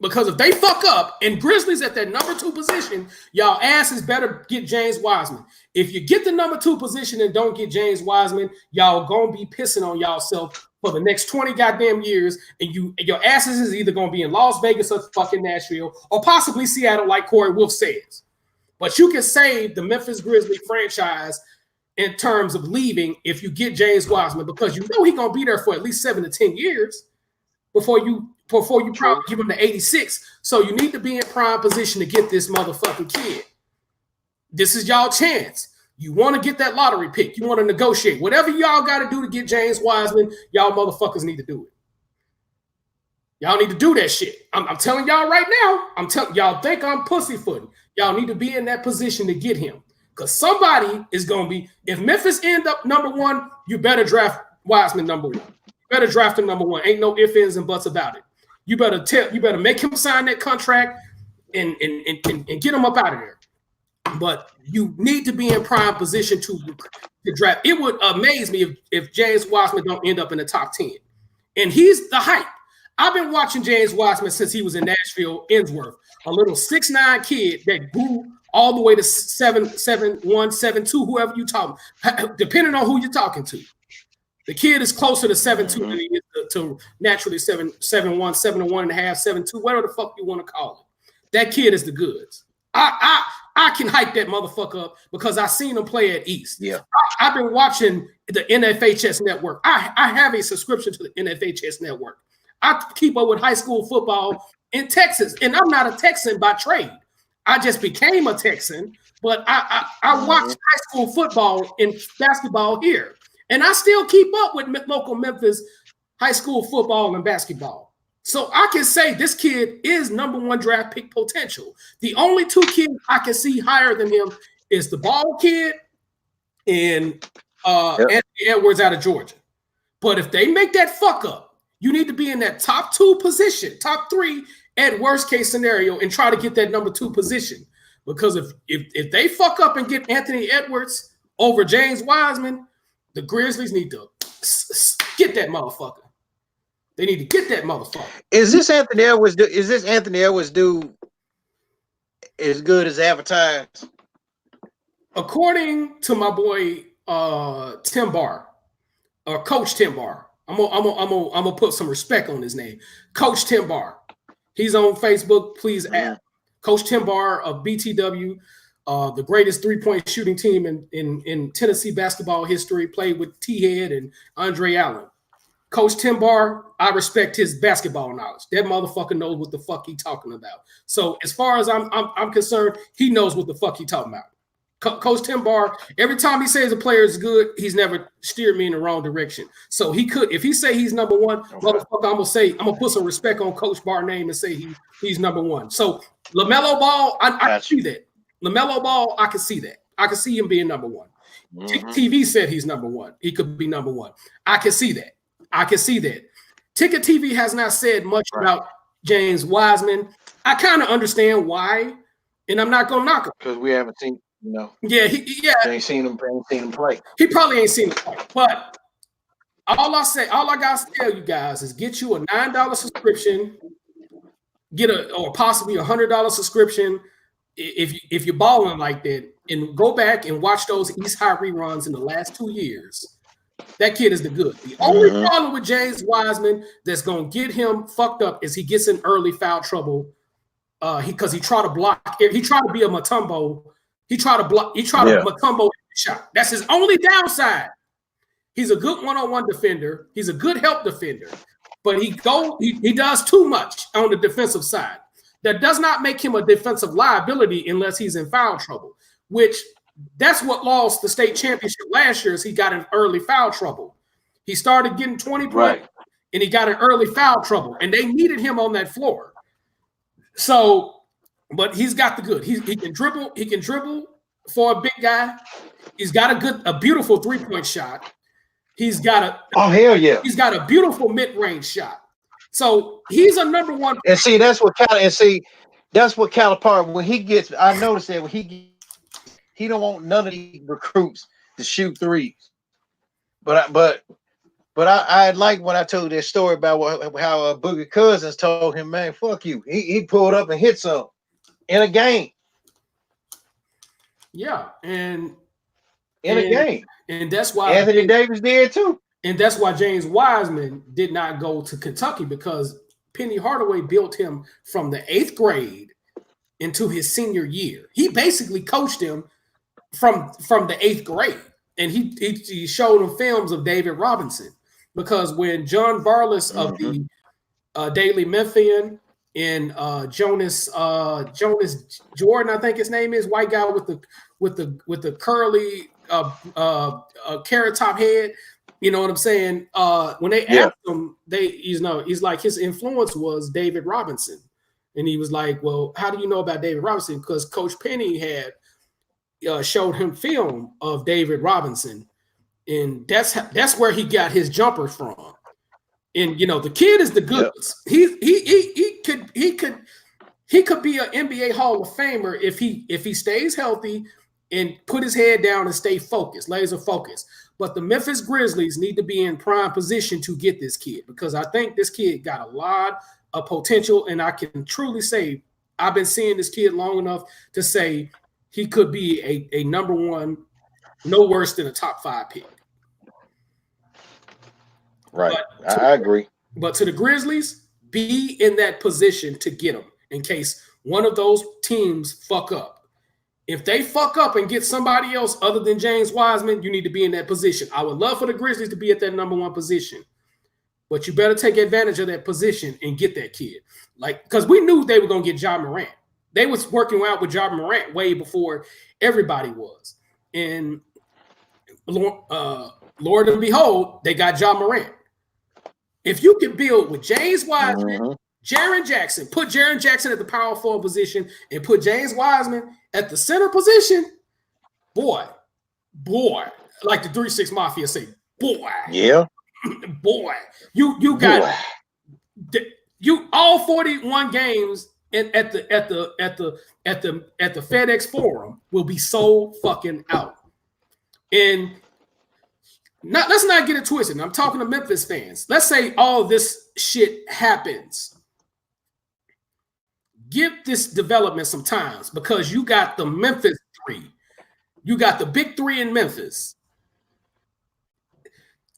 Because if they fuck up and Grizzlies at that number 2 position, y'all asses better get James Wiseman. If you get the number 2 position and don't get James Wiseman, y'all gonna be pissing on y'allself for the next 20 goddamn years, and your asses is either gonna be in Las Vegas or fucking Nashville or possibly Seattle, like Corey Wolf says. But you can save the Memphis Grizzlies franchise in terms of leaving if you get James Wiseman, because he's gonna be there for at least 7 to 10 years before you probably give him the 86. So you need to be in prime position to get this motherfucking kid. This is y'all chance. You want to get that lottery pick. You want to negotiate. Whatever y'all got to do to get James Wiseman, y'all motherfuckers need to do it. Y'all need to do that shit. I'm telling y'all right now. I'm telling y'all, think I'm pussyfooting. Y'all need to be in that position to get him. Because somebody is going to be, if Memphis end up number 1, you better draft Wiseman number 1. You better draft him number 1. Ain't no ifs, ands, and buts about it. You better make him sign that contract and get him up out of there. But you need to be in prime position to draft. It would amaze me if James Wiseman don't end up in the top 10. And he's the hype. I've been watching James Wiseman since he was in Nashville, Innsworth, a little 6'9" kid that grew all the way to 7'1", 7'2", whoever you talking, depending on who you're talking to. The kid is closer to 7'2" than he is to naturally 7'1", 7'1.5", 7'2", whatever the fuck you want to call it. That kid is the goods. I can hype that motherfucker up because I seen him play at East. Yeah, I've been watching the NFHS network. I have a subscription to the NFHS network. I keep up with high school football in Texas, and I'm not a Texan by trade. I just became a Texan, but I watch high school football and basketball here, and I still keep up with local Memphis high school football and basketball. So I can say this kid is number 1 draft pick potential. The only 2 kids I can see higher than him is the Ball kid and Anthony Edwards out of Georgia. But if they make that fuck up, you need to be in that top 2 position, top 3 at worst case scenario, and try to get that number 2 position. Because if they fuck up and get Anthony Edwards over James Wiseman, the Grizzlies need to get that motherfucker. They need to get that motherfucker. Is this Anthony Edwards dude as good as advertised? According to my boy Tim Barr, or Coach Tim Barr, I'm gonna put some respect on his name. Coach Tim Barr. He's on Facebook. Please add Coach Tim Barr of BTW, the greatest 3-point shooting team in Tennessee basketball history. Played with T-Head and Andre Allen. Coach Tim Barr, I respect his basketball knowledge. That motherfucker knows what the fuck he talking about. So as far as I'm concerned, he knows what the fuck he talking about. Coach Tim Barr, every time he says a player is good, he's never steered me in the wrong direction. So he could, if he say he's number 1, motherfucker, I'm gonna put some respect on Coach Barr's name and say he's number 1. So LaMelo Ball, I can see that. LaMelo Ball, I can see that. I can see him being number 1. TV said he's number 1. He could be number 1. I can see that. Ticket TV has not said much about James Wiseman. I kind of understand why, and I'm not gonna knock him because we haven't seen. Yeah, ain't seen him play. He probably ain't seen him play. But all I got to tell you guys is get you a $9 subscription, or possibly $100 subscription if you're balling like that, and go back and watch those East High reruns in the last 2 years. That kid is the good. The only problem with James Wiseman that's gonna get him fucked up is he gets in early foul trouble. Because he tried to block. He tried to be a Mutombo. He tried to block. He tried to Mutombo shot. That's his only downside. He's a good one-on-one defender. He's a good help defender, but he does too much on the defensive side. That does not make him a defensive liability unless he's in foul trouble, which that's what lost the state championship last year. Is he got in early foul trouble. He started getting 20 points, Right. and he got in early foul trouble, and they needed him on that floor. So, but he's got the good. He can dribble. He can dribble for a big guy. He's got a beautiful 3-point shot. He's got hell yeah. He's got a beautiful mid-range shot. So he's a number one. And see, that's what Calipari, when he gets, I noticed that when he don't want none of these recruits to shoot threes. But I like when I told that story about how Boogie Cousins told him, man, fuck you. He pulled up and hit some in a game. Yeah, and a game. And that's why Anthony Davis did too. And that's why James Wiseman did not go to Kentucky, because Penny Hardaway built him from the 8th grade into his senior year. He basically coached him from the 8th grade. And he showed him films of David Robinson, because when John Varlas of the Daily Memphian and Jonas Jordan, I think his name is, white guy with the curly carrot top head, you know what I'm saying? When they asked him, he's like, his influence was David Robinson. And he was like, well, how do you know about David Robinson? Because Coach Penny had showed him film of David Robinson, and that's where he got his jumpers from. And the kid is the goods. He could be an NBA Hall of Famer if he stays healthy and put his head down and stay focused, laser focused. But the Memphis Grizzlies need to be in prime position to get this kid, because I think this kid got a lot of potential, and I can truly say I've been seeing this kid long enough to say he could be a number one, no worse than a top 5 pick. Right. I agree. But to the Grizzlies, be in that position to get them in case one of those teams fuck up. If they fuck up and get somebody else other than James Wiseman, you need to be in that position. I would love for the Grizzlies to be at that number 1 position, but you better take advantage of that position and get that kid. Because we knew they were going to get Ja Morant. They was working out with Ja Morant way before everybody was. And Lord and behold, they got Ja Morant. If you can build with James Wiseman, Jaren Jackson, put Jaren Jackson at the power forward position and put James Wiseman at the center position, boy, like the 3-6 Mafia say, boy. Yeah. Boy. You got you all 41 games at the FedEx Forum will be sold fucking out. And let's not get it twisted. I'm talking to Memphis fans. Let's say all this shit happens. Give this development some time, because you got the Memphis 3. You got the big 3 in Memphis.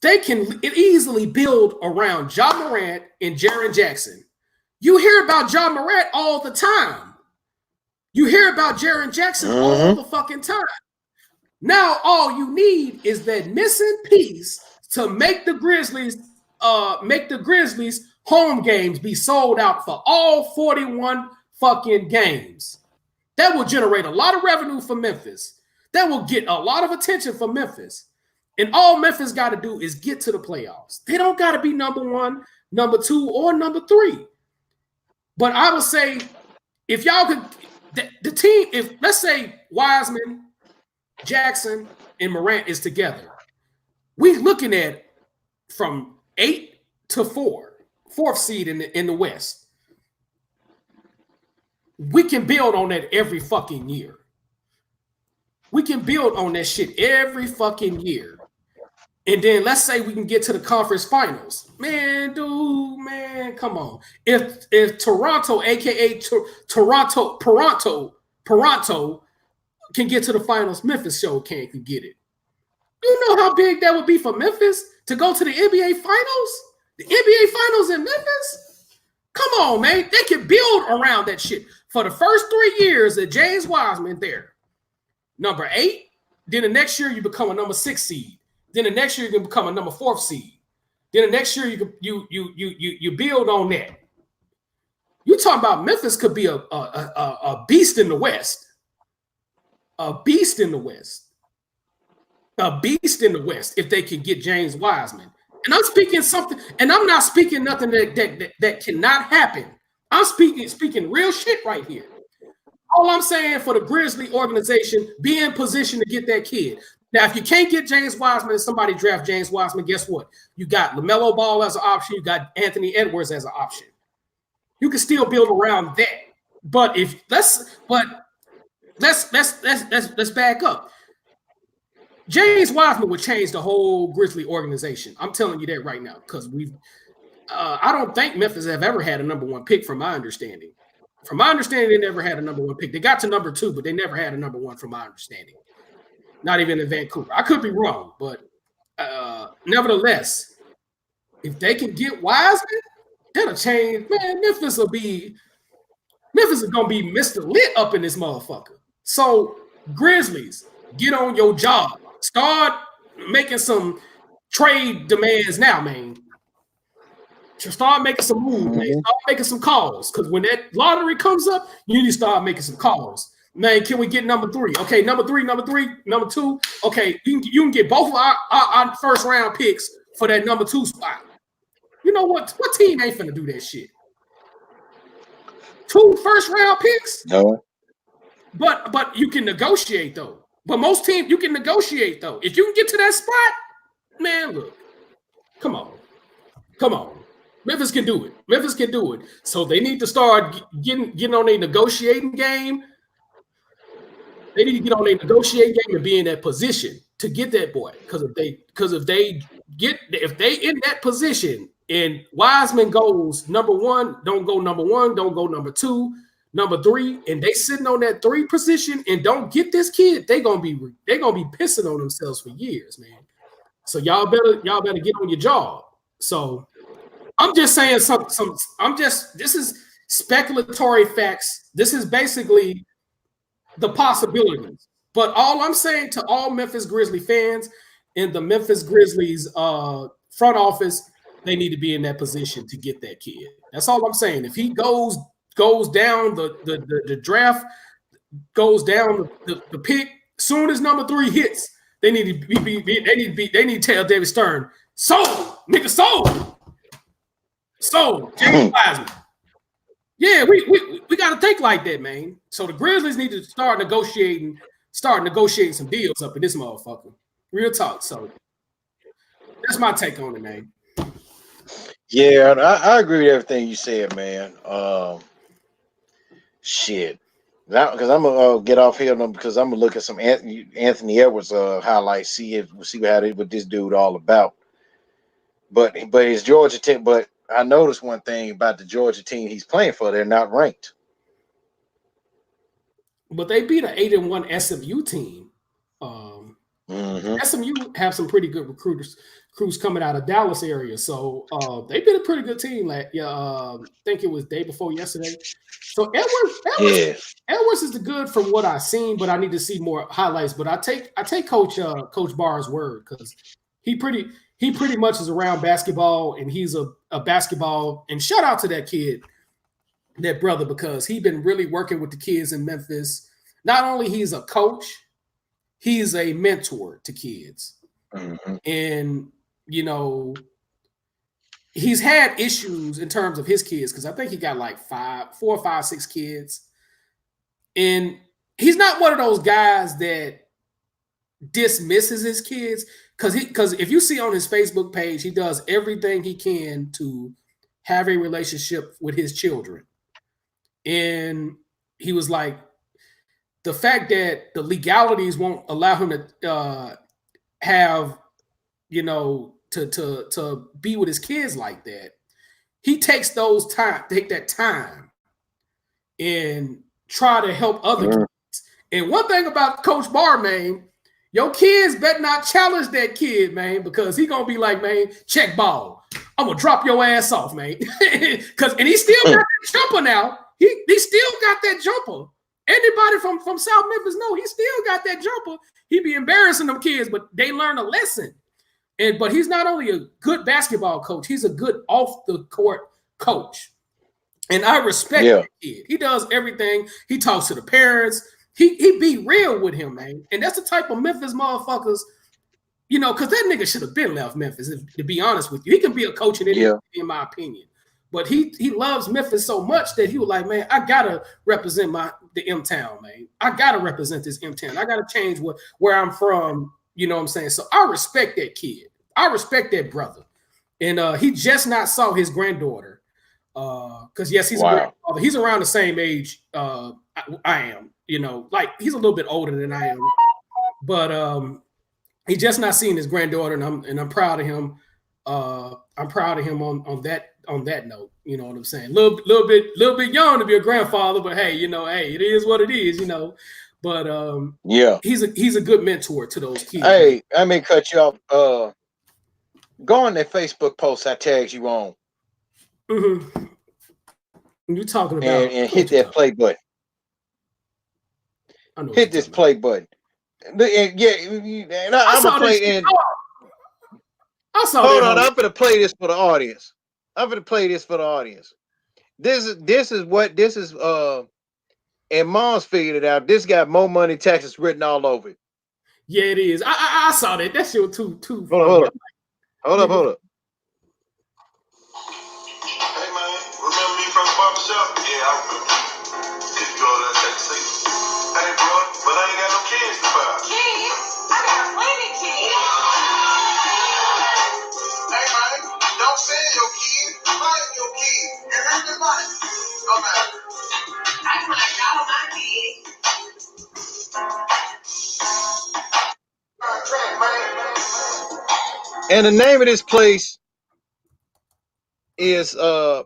They can easily build around Ja Morant and Jaren Jackson. You hear about Ja Morant all the time. You hear about Jaren Jackson all the fucking time. Now all you need is that missing piece to make the Grizzlies home games be sold out for all 41 fucking games. That will generate a lot of revenue for Memphis. That will get a lot of attention for Memphis. And all Memphis got to do is get to the playoffs. They don't got to be number 1, number 2, or number 3. But I would say, if y'all could, the team, if let's say Wiseman, Jackson, and Morant is together, we looking at from 8 to 4, 4th seed in the West. We can build on that every fucking year. We can build on that shit every fucking year. And then let's say we can get to the conference finals. Man, come on. If Toronto, aka Toronto can get to the finals, Memphis sure can get it. You know how big that would be for Memphis to go to the NBA finals? The NBA finals in Memphis? Come on, man. They can build around that shit. For the first 3 years that James Wiseman there, number 8, then the next year you become a number 6 seed. Then the next year you can become a number 4th seed. Then the next year you build on that. You talking about Memphis could be a beast in the West. a beast in the West. A beast in the West if they can get James Wiseman. And I'm speaking something, and I'm not speaking nothing that cannot happen. I'm speaking real shit right here. All I'm saying for the Grizzly organization, be in position to get that kid. Now, if you can't get James Wiseman and somebody draft James Wiseman, guess what? You got LaMelo Ball as an option. You got Anthony Edwards as an option. You can still build around that. But let's back up. James Wiseman would change the whole Grizzly organization. I'm telling you that right now because I don't think Memphis have ever had a number one pick from my understanding. From my understanding, they never had a number one pick. They got to number 2, but they never had a number 1 from my understanding. Not even in Vancouver. I could be wrong, but nevertheless, if they can get Wiseman, that'll change. Man, Memphis is going to be Mr. Lit up in this motherfucker. So, Grizzlies, get on your job. Start making some trade demands now, man. Start making some moves, man. Start making some calls. Because when that lottery comes up, you need to start making some calls. Man, can we get number 3? Okay, number 2. Okay, you can get both of our first round picks for that number 2 spot. You know what? What team ain't finna do that shit? 2 first round picks? No. But you can negotiate though. But most teams you can negotiate though. If you can get to that spot, man, look. Come on. Memphis can do it. So they need to start getting on a negotiating game. They need to get on a negotiating game and be in that position to get that boy. Because if they in that position and Wiseman goes number 1, don't go number 1, don't go number 2, number 3, and they sitting on that 3 position and don't get this kid, they gonna be pissing on themselves for years, man. So y'all better get on your job. So I'm just saying this is speculatory facts. This is basically the possibilities. But all I'm saying to all Memphis Grizzly fans in the Memphis Grizzlies front office, they need to be in that position to get that kid. That's all I'm saying. If he goes down the draft, goes down the pick, soon as number 3 hits, they need to tell David Stern, sold, nigga, sold, James Wiseman. Yeah, we got to think like that, man. So the Grizzlies need to start negotiating some deals up in this motherfucker. Real talk. So that's my take on it, man. Yeah, I agree with everything you said, man. Shit. Now, because I'm gonna get off here because I'm gonna look at some Anthony Edwards highlights, see what this dude all about. But it's Georgia Tech. But I noticed one thing about the Georgia team he's playing for; they're not ranked. But they beat an 8-1 SMU team. SMU have some pretty good recruits coming out of Dallas area, so they've been a pretty good team. I think it was day before yesterday. So Edwards is the good from what I've seen, but I need to see more highlights. But I take Coach Barr's word because he pretty much is around basketball, and he's a basketball. And shout out to that kid, that brother, because he's been really working with the kids in Memphis. Not only he's a coach, he's a mentor to kids. And, he's had issues in terms of his kids because I think he got like 4, 5, 6 kids. And he's not one of those guys that dismisses his kids because if you see on his Facebook page, he does everything he can to have a relationship with his children. And he was like, the fact that the legalities won't allow him to have, to be with his kids like that, he takes that time and try to help other kids. And one thing about Coach Barr, man, your kids better not challenge that kid, man, because he gonna be like, man, check ball. I'm gonna drop your ass off, man. And he still got that jumper now. He still got that jumper. Anybody from South Memphis know he still got that jumper. He be embarrassing them kids, but they learn a lesson. But he's not only a good basketball coach, he's a good off the court coach. And I respect that kid. He does everything. He talks to the parents. he be real with him, man. And that's the type of Memphis motherfuckers, you know, because that nigga should have been left Memphis, to be honest with you. He can be a coach in any, in my opinion. But he loves Memphis so much that he was like, man, I gotta represent the M-Town, man. I gotta represent this M-Town. I gotta change where I'm from, you know what I'm saying? So I respect that kid. I respect that brother. And he just not saw his granddaughter. Because yes, he's a grandfather. He's around the same age I am, you know, like he's a little bit older than I am. But he just not seen his granddaughter, and I'm proud of him. I'm proud of him on that note. You know what I'm saying? Little bit young to be a grandfather, but hey, you know, hey, it is what it is, you know. But he's a good mentor to those kids. Hey, I may cut you off. Go on that Facebook post I tagged you on. Mm-hmm. You're talking about and hit that play button. Hit this play button. And I'm gonna play in. I saw. Hold on, I'm gonna play this for the audience. This is and Mom's figured it out. This got more money taxes written all over it. Yeah, it is. I saw that. That shit too. Hold up. Hey man, remember me from the barbershop? Yeah, I remember. Could you go to that take a seat? Hey bro, but I ain't got no kids to buy. Kids? I got plenty kids. Hey man, don't sell your kids, buy your kids. You heard me, buddy? I'm out. I find all my kids. And the name of this place is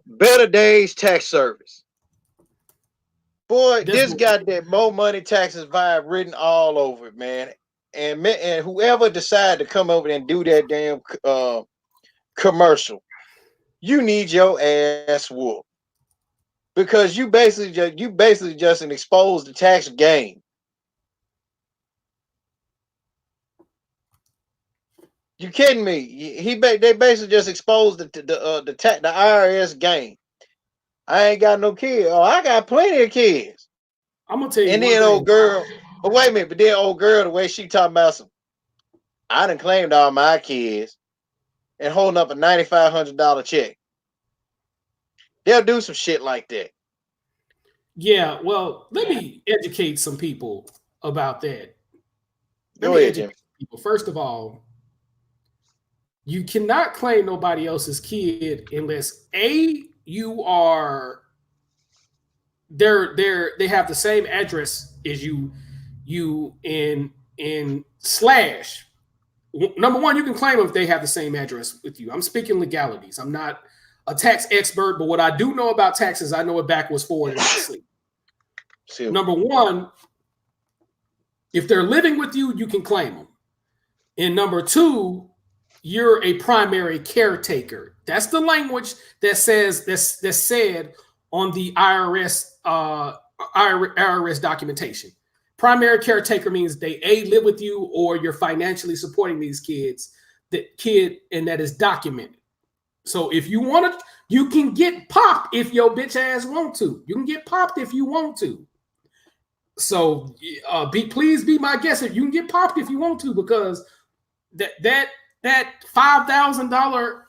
Better Days Tax Service. Boy, this got that more money taxes vibe written all over it, man. And whoever decided to come over and do that damn commercial, you need your ass whooped. Because you basically just exposed the tax game. You kidding me? They basically just exposed the IRS game. I ain't got no kids. Oh, I got plenty of kids. I'm gonna tell you. And then old girl, but wait a minute, but then old girl, the way she talking about I done claimed all my kids and holding up a $9,500 check. They'll do some shit like that. Yeah, well, let me educate some people about that. Go ahead, Jim. People. First of all, you cannot claim nobody else's kid unless you are they have the same address as you in slash. Number one, you can claim if they have the same address with you. I'm speaking legalities. I'm not a tax expert, but what I do know about taxes, I know it backwards, forward, and sleep. Number one, if they're living with you, you can claim them. And number two, you're a primary caretaker. That's the language that says that's said on the IRS documentation. Primary caretaker means they live with you or you're financially supporting these kids. And that is documented. So if you want to, you can get popped if your bitch ass want to. You can get popped if you want to. So please be my guest if you can get popped if you want to, because that $5,000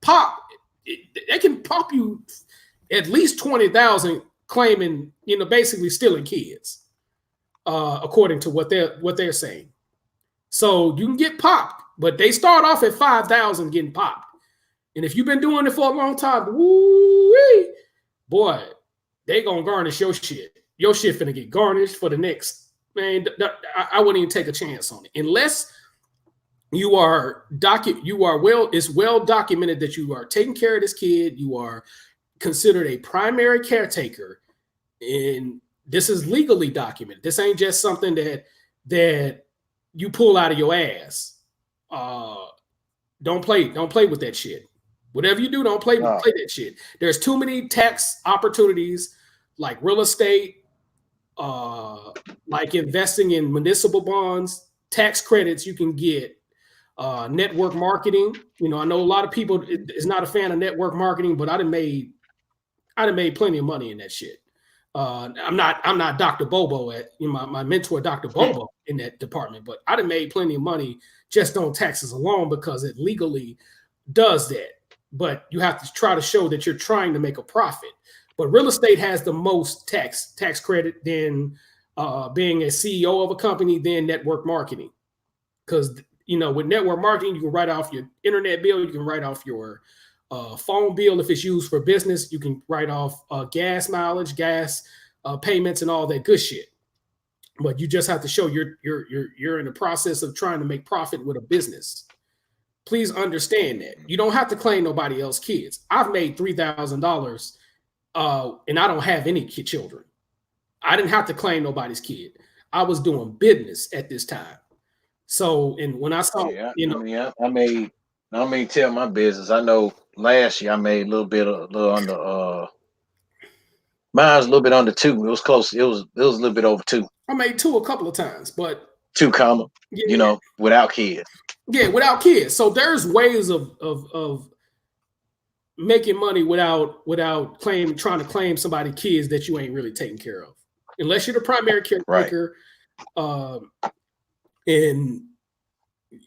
pop, they can pop you at least 20,000 claiming, basically stealing kids, according to what they're saying. So you can get popped, but they start off at 5,000 getting popped. And if you've been doing it for a long time, woo-wee, boy, they gonna garnish your shit. Your shit finna get garnished for the next, man. I wouldn't even take a chance on it unless it's well documented that you are taking care of this kid. You are considered a primary caretaker, and this is legally documented. This ain't just something that you pull out of your ass. Don't play with that shit. Whatever you do, don't play that shit. There's too many tax opportunities like real estate, like investing in municipal bonds, tax credits you can get, network marketing. I know a lot of people is not a fan of network marketing, but I done made plenty of money in that shit. I'm not Dr. Bobo at my mentor, Dr. Bobo in that department, but I'd have made plenty of money just on taxes alone because it legally does that. But you have to try to show that you're trying to make a profit. But real estate has the most tax credit than being a CEO of a company, then network marketing. Because with network marketing, you can write off your internet bill, you can write off your phone bill if it's used for business, you can write off gas mileage, gas payments, and all that good shit. But you just have to show you're in the process of trying to make profit with a business. Please understand that you don't have to claim nobody else's kids. I've made $3,000, and I don't have any children. I didn't have to claim nobody's kid. I was doing business at this time. So, and when I saw, I made tell my business. I know last year I made a little under. Mine was a little bit under 2. It was close. It was a little bit over 2. I made 2 a couple of times, but 2 comma, without kids. Yeah, without kids. So there's ways of making money without trying to claim somebody's kids that you ain't really taking care of, unless you're the primary caretaker, and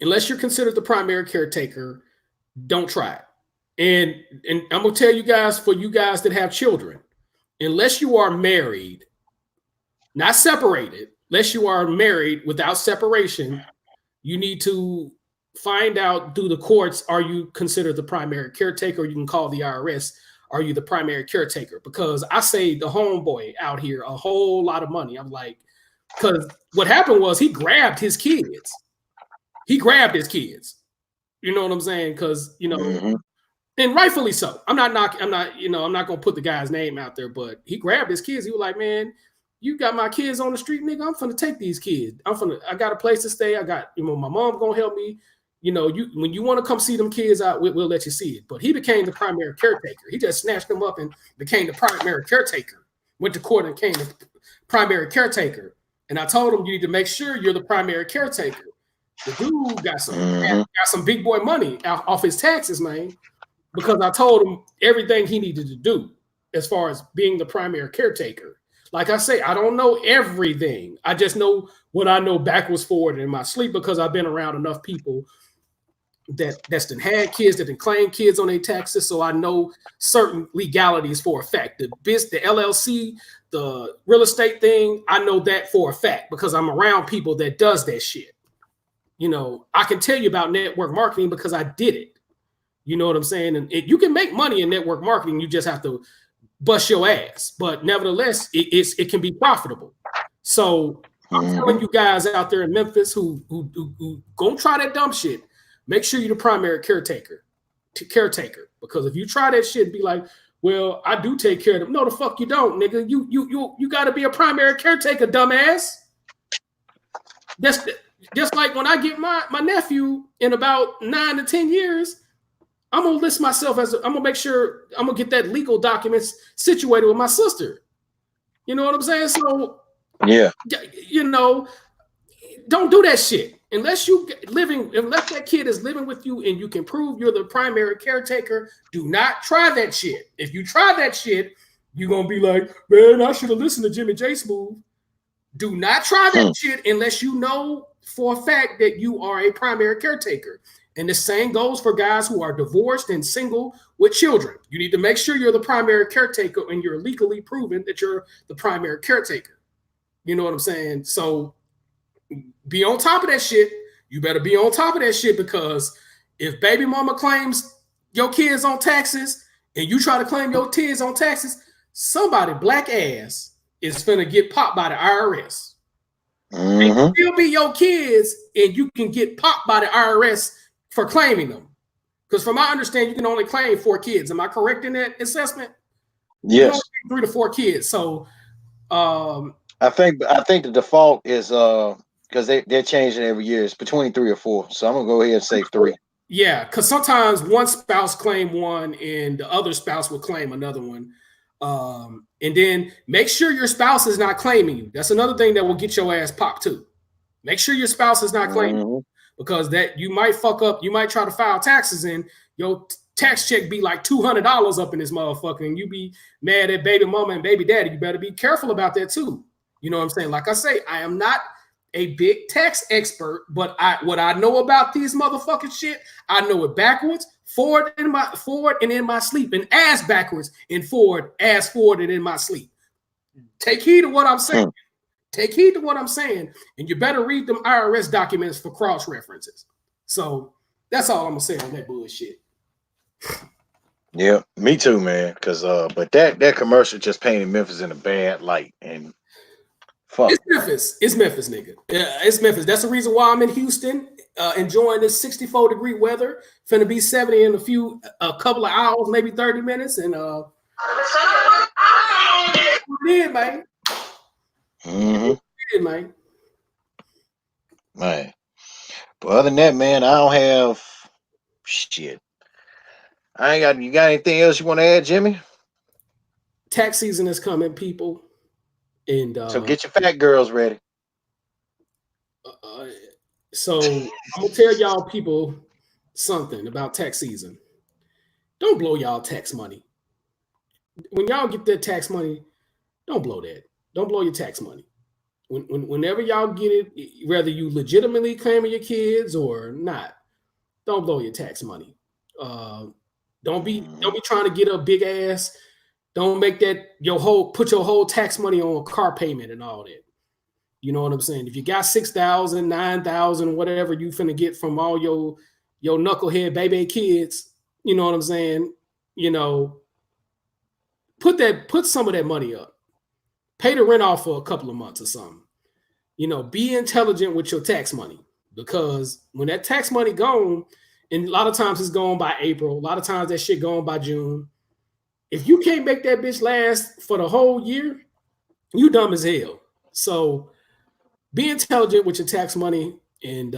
unless you're considered the primary caretaker, don't try it. And I'm gonna tell you guys, for you guys that have children, unless you are married, not separated, unless you are married without separation, you need to find out through the courts, are you considered the primary caretaker? You can call the IRS, are you the primary caretaker? Because I saved the homeboy out here a whole lot of money. I'm like, because what happened was he grabbed his kids. You know what I'm saying? Because, and rightfully so. I'm not going to put the guy's name out there, but he grabbed his kids. He was like, man, you got my kids on the street, nigga. I'm finna take these kids. I got a place to stay. I got, my mom gonna help me. When you want to come see them kids out, we'll let you see it. But he became the primary caretaker. He just snatched them up and became the primary caretaker. Went to court and became the primary caretaker. And I told him, you need to make sure you're the primary caretaker. The dude got some big boy money off his taxes, man, because I told him everything he needed to do as far as being the primary caretaker. Like I say, I don't know everything. I just know what I know backwards, forward in my sleep, because I've been around enough people that's done had kids, that done claim kids on their taxes. So I know certain legalities for a fact. The LLC, the real estate thing, I know that for a fact because I'm around people that does that shit. I can tell you about network marketing because I did it. You know what I'm saying? And you can make money in network marketing. You just have to bust your ass, but nevertheless, it can be profitable. So I'm telling you guys out there in Memphis who go try that dumb shit, make sure you're the primary caretaker, because if you try that shit and be like, well, I do take care of them. No, the fuck you don't, nigga. You got to be a primary caretaker, dumbass. That's just like when I get my nephew in about 9 to 10 years. I'm gonna list myself I'm gonna make sure I'm gonna get that legal documents situated with my sister. You know what I'm saying? So yeah, don't do that shit unless that kid is living with you and you can prove you're the primary caretaker. Do not try that shit. If you try that shit, you're gonna be like, man, I should have listened to Jimmy JSmoove. Do not try that shit unless you know for a fact that you are a primary caretaker. And the same goes for guys who are divorced and single with children. You need to make sure you're the primary caretaker and you're legally proven that you're the primary caretaker. You know what I'm saying? So be on top of that shit. You better be on top of that shit, because if baby mama claims your kids on taxes and you try to claim your kids on taxes, somebody black ass is finna get popped by the IRS. They can still be your kids and you can get popped by the IRS for claiming them, because from my understanding, you can only claim 4 kids. Am I correct in that assessment? Yes, 3 to 4 kids. So, I think the default is because they're changing every year. It's between 3 or 4. So I'm gonna go ahead and say 3. Yeah, because sometimes one spouse claim one and the other spouse will claim another one. And then make sure your spouse is not claiming you. That's another thing that will get your ass popped too. Make sure your spouse is not claiming you. Because that you might fuck up, you might try to file taxes and your tax check be like $200 up in this motherfucker, and you be mad at baby mama and baby daddy, you better be careful about that too. You know what I'm saying? Like I say, I am not a big tax expert, but what I know about these motherfucking shit, I know it backwards, forward and in my sleep, and ass backwards and forward, ass forward and in my sleep. Take heed to what I'm saying. Take heed to what I'm saying, and you better read them IRS documents for cross references. So that's all I'm gonna say on that bullshit. Yeah, me too, man. Because but that commercial just painted Memphis in a bad light, and fuck. It's Memphis. It's Memphis, nigga. Yeah, it's Memphis. That's the reason why I'm in Houston, enjoying this 64-degree weather. Finna be 70 in a couple of hours, maybe 30 minutes, and yeah, man. Mm-hmm. Yeah, man. Man. But other than that, man, I don't have shit. I ain't got. You got anything else you want to add, Jimmy? Tax season is coming, people, and So get your fat girls ready. So I'm gonna tell y'all people something about tax season. Don't blow y'all tax money. When y'all get that tax money, don't blow that. Don't blow your tax money. Whenever y'all get it, whether you legitimately claiming your kids or not, don't blow your tax money. Don't be trying to get a big ass. Don't make that put your whole tax money on a car payment and all that. You know what I'm saying? If you got 6,000, 9,000, whatever you finna get from all your knucklehead baby kids, you know what I'm saying? You know, put some of that money up. Pay the rent off for a couple of months or something. You know, be intelligent with your tax money, because when that tax money gone, and a lot of times it's gone by April, a lot of times that shit gone by June. If you can't make that bitch last for the whole year, you dumb as hell. So be intelligent with your tax money and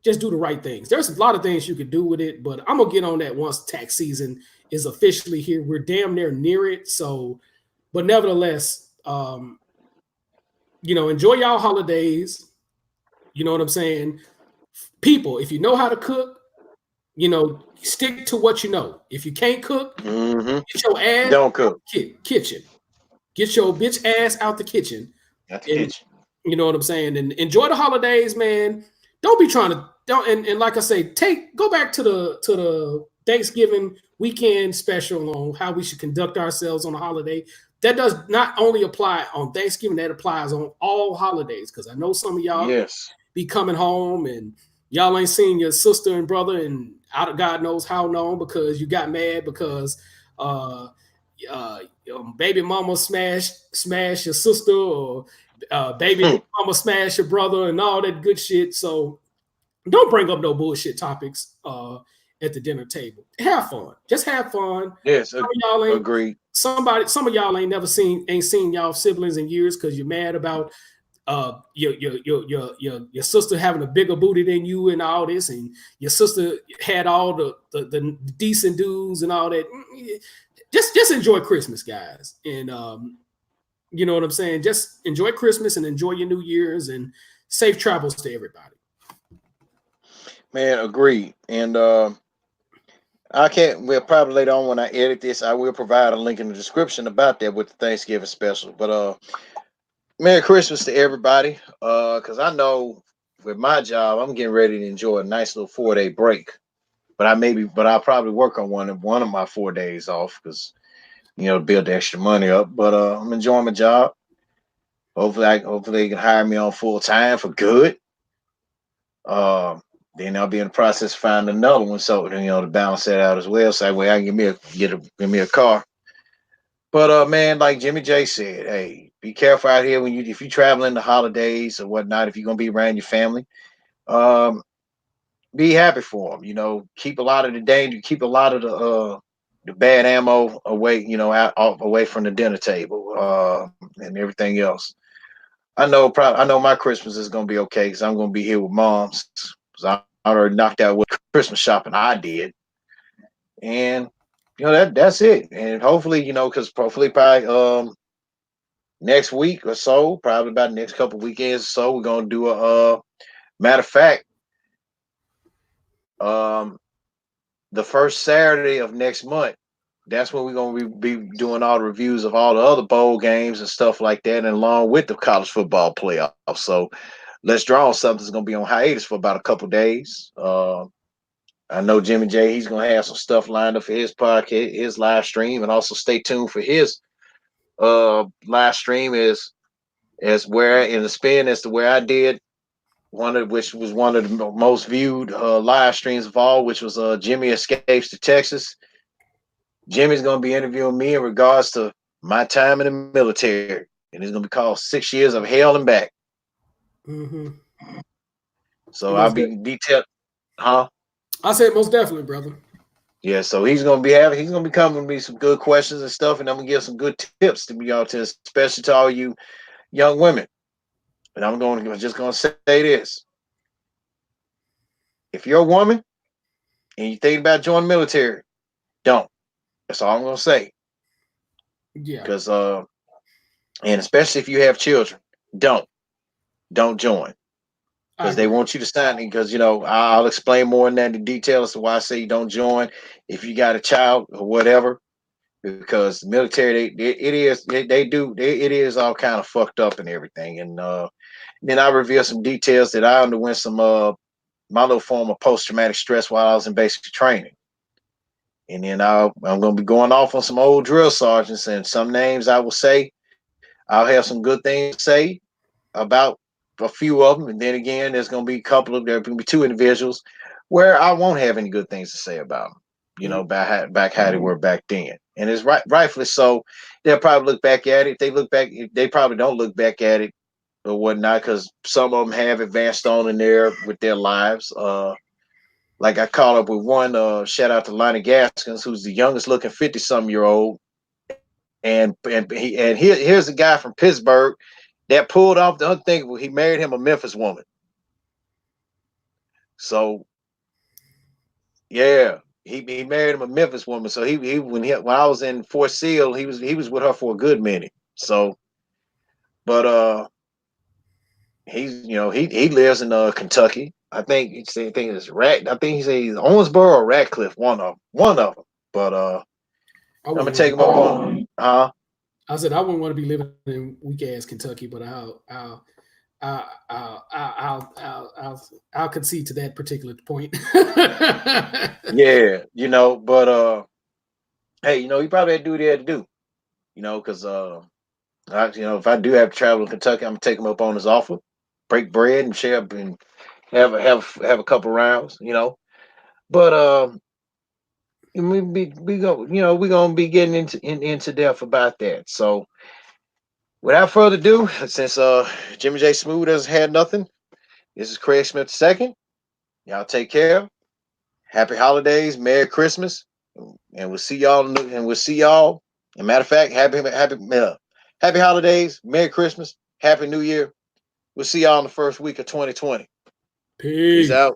just do the right things. There's a lot of things you could do with it, but I'm gonna get on that once tax season is officially here. We're damn near it. So, but nevertheless, you know, enjoy y'all holidays. You know what I'm saying? People, if you know how to cook, you know, stick to what you know. If you can't cook, get your ass Don't cook. Kitchen. Get your bitch ass out the kitchen. Out the kitchen. You know what I'm saying? And enjoy the holidays, man. Don't be trying to and like I say, go back to the Thanksgiving weekend special on how we should conduct ourselves on a holiday. That does not only apply on Thanksgiving, that applies on all holidays. Because I know some of y'all be coming home and y'all ain't seen your sister and brother and out of God knows how long because you got mad because baby mama smash your sister or baby mama smash your brother and all that good shit. So don't bring up no bullshit topics at the dinner table. Have fun. Just have fun. Yes, agreed. Some of y'all ain't seen y'all siblings in years because you're mad about your sister having a bigger booty than you and all this, and your sister had all the decent dudes and all that. Just enjoy Christmas, guys, and you know what I'm saying. Just enjoy Christmas and enjoy your New Year's and safe travels to everybody. Man, agreed. And we'll probably later on when I edit this, I will provide a link in the description about that with the Thanksgiving special. But Merry Christmas to everybody. Because I know with my job, I'm getting ready to enjoy a nice little 4-day break. But I'll probably work on one of my 4 days off because build the extra money up. But I'm enjoying my job. Hopefully they can hire me on full time for good. Then I'll be in the process of finding another one, so to balance that out as well. So that way I can give me a car. But man, like Jimmy J said, hey, be careful out here if you're traveling the holidays or whatnot. If you're gonna be around your family, be happy for them. Keep a lot of the danger, keep a lot of the bad ammo away, away from the dinner table and everything else. I know my Christmas is gonna be okay because I'm gonna be here with moms. I already knocked out what Christmas shopping I did, and that's it. And hopefully, because hopefully probably next week or so, probably about the next couple weekends or so, we're gonna do a matter of fact. the first Saturday of next month, that's when we're going to be doing all the reviews of all the other bowl games and stuff like that, and along with the college football playoffs. So let's draw on something that's going to be on hiatus for about a couple days. I know Jimmy J, he's going to have some stuff lined up for his podcast, his live stream, and also stay tuned for his live stream as where in the spin as to where I did which was one of the most viewed live streams of all, which was Jimmy Escapes to Texas. Jimmy's going to be interviewing me in regards to my time in the military, and it's going to be called 6 Years of Hell and Back. Mm-hmm. So I'll be detailed, huh? I said most definitely, brother. Yeah, so he's gonna be coming with me some good questions and stuff, and I'm gonna give some good tips to y'all, especially to all you young women. And I'm just gonna say this: if you're a woman and you think about joining the military, don't. That's all I'm gonna say. Yeah. Because and especially if you have children, don't join. Because they want you to sign it. Because I'll explain more in that in detail as to why I say you don't join if you got a child or whatever. Because the military, it is all kind of fucked up and everything. And then I reveal some details that I underwent some my little form of post-traumatic stress while I was in basic training. And then I'm going to be going off on some old drill sergeants, and some names I will say. I'll have some good things to say about a few of them. And then again, there's going to be there's going to be two individuals where I won't have any good things to say about them, back how they were back then. And it's rightfully so. They'll probably look back at it. If they look back, they probably don't look back at it or whatnot, because some of them have advanced on in there with their lives. Like I caught up with one, shout out to Lonnie Gaskins, who's the youngest looking 50-some-year-old. And here's a guy from Pittsburgh that pulled off the unthinkable. He married him a Memphis woman. So yeah, he married him a Memphis woman. So when I was in Fort Sill, he was with her for a good minute. So, but he's he lives in Kentucky. I think it's Owensboro or Radcliffe, one of them. But I'm gonna take him up on I said I wouldn't want to be living in weak ass Kentucky, but I'll concede to that particular point. Yeah, but hey, you probably had to do what he had to do, because if I do have to travel to Kentucky, I'm gonna take him up on his offer, break bread and share up and have a couple rounds, But we're gonna be getting into depth about that. So without further ado, since Jimmy JSmoove has had nothing, this is Craig Smith II. Y'all take care. Happy holidays, Merry Christmas, and we'll see y'all. And matter of fact, happy holidays, Merry Christmas, Happy New Year. We'll see y'all in the first week of 2020. Peace out.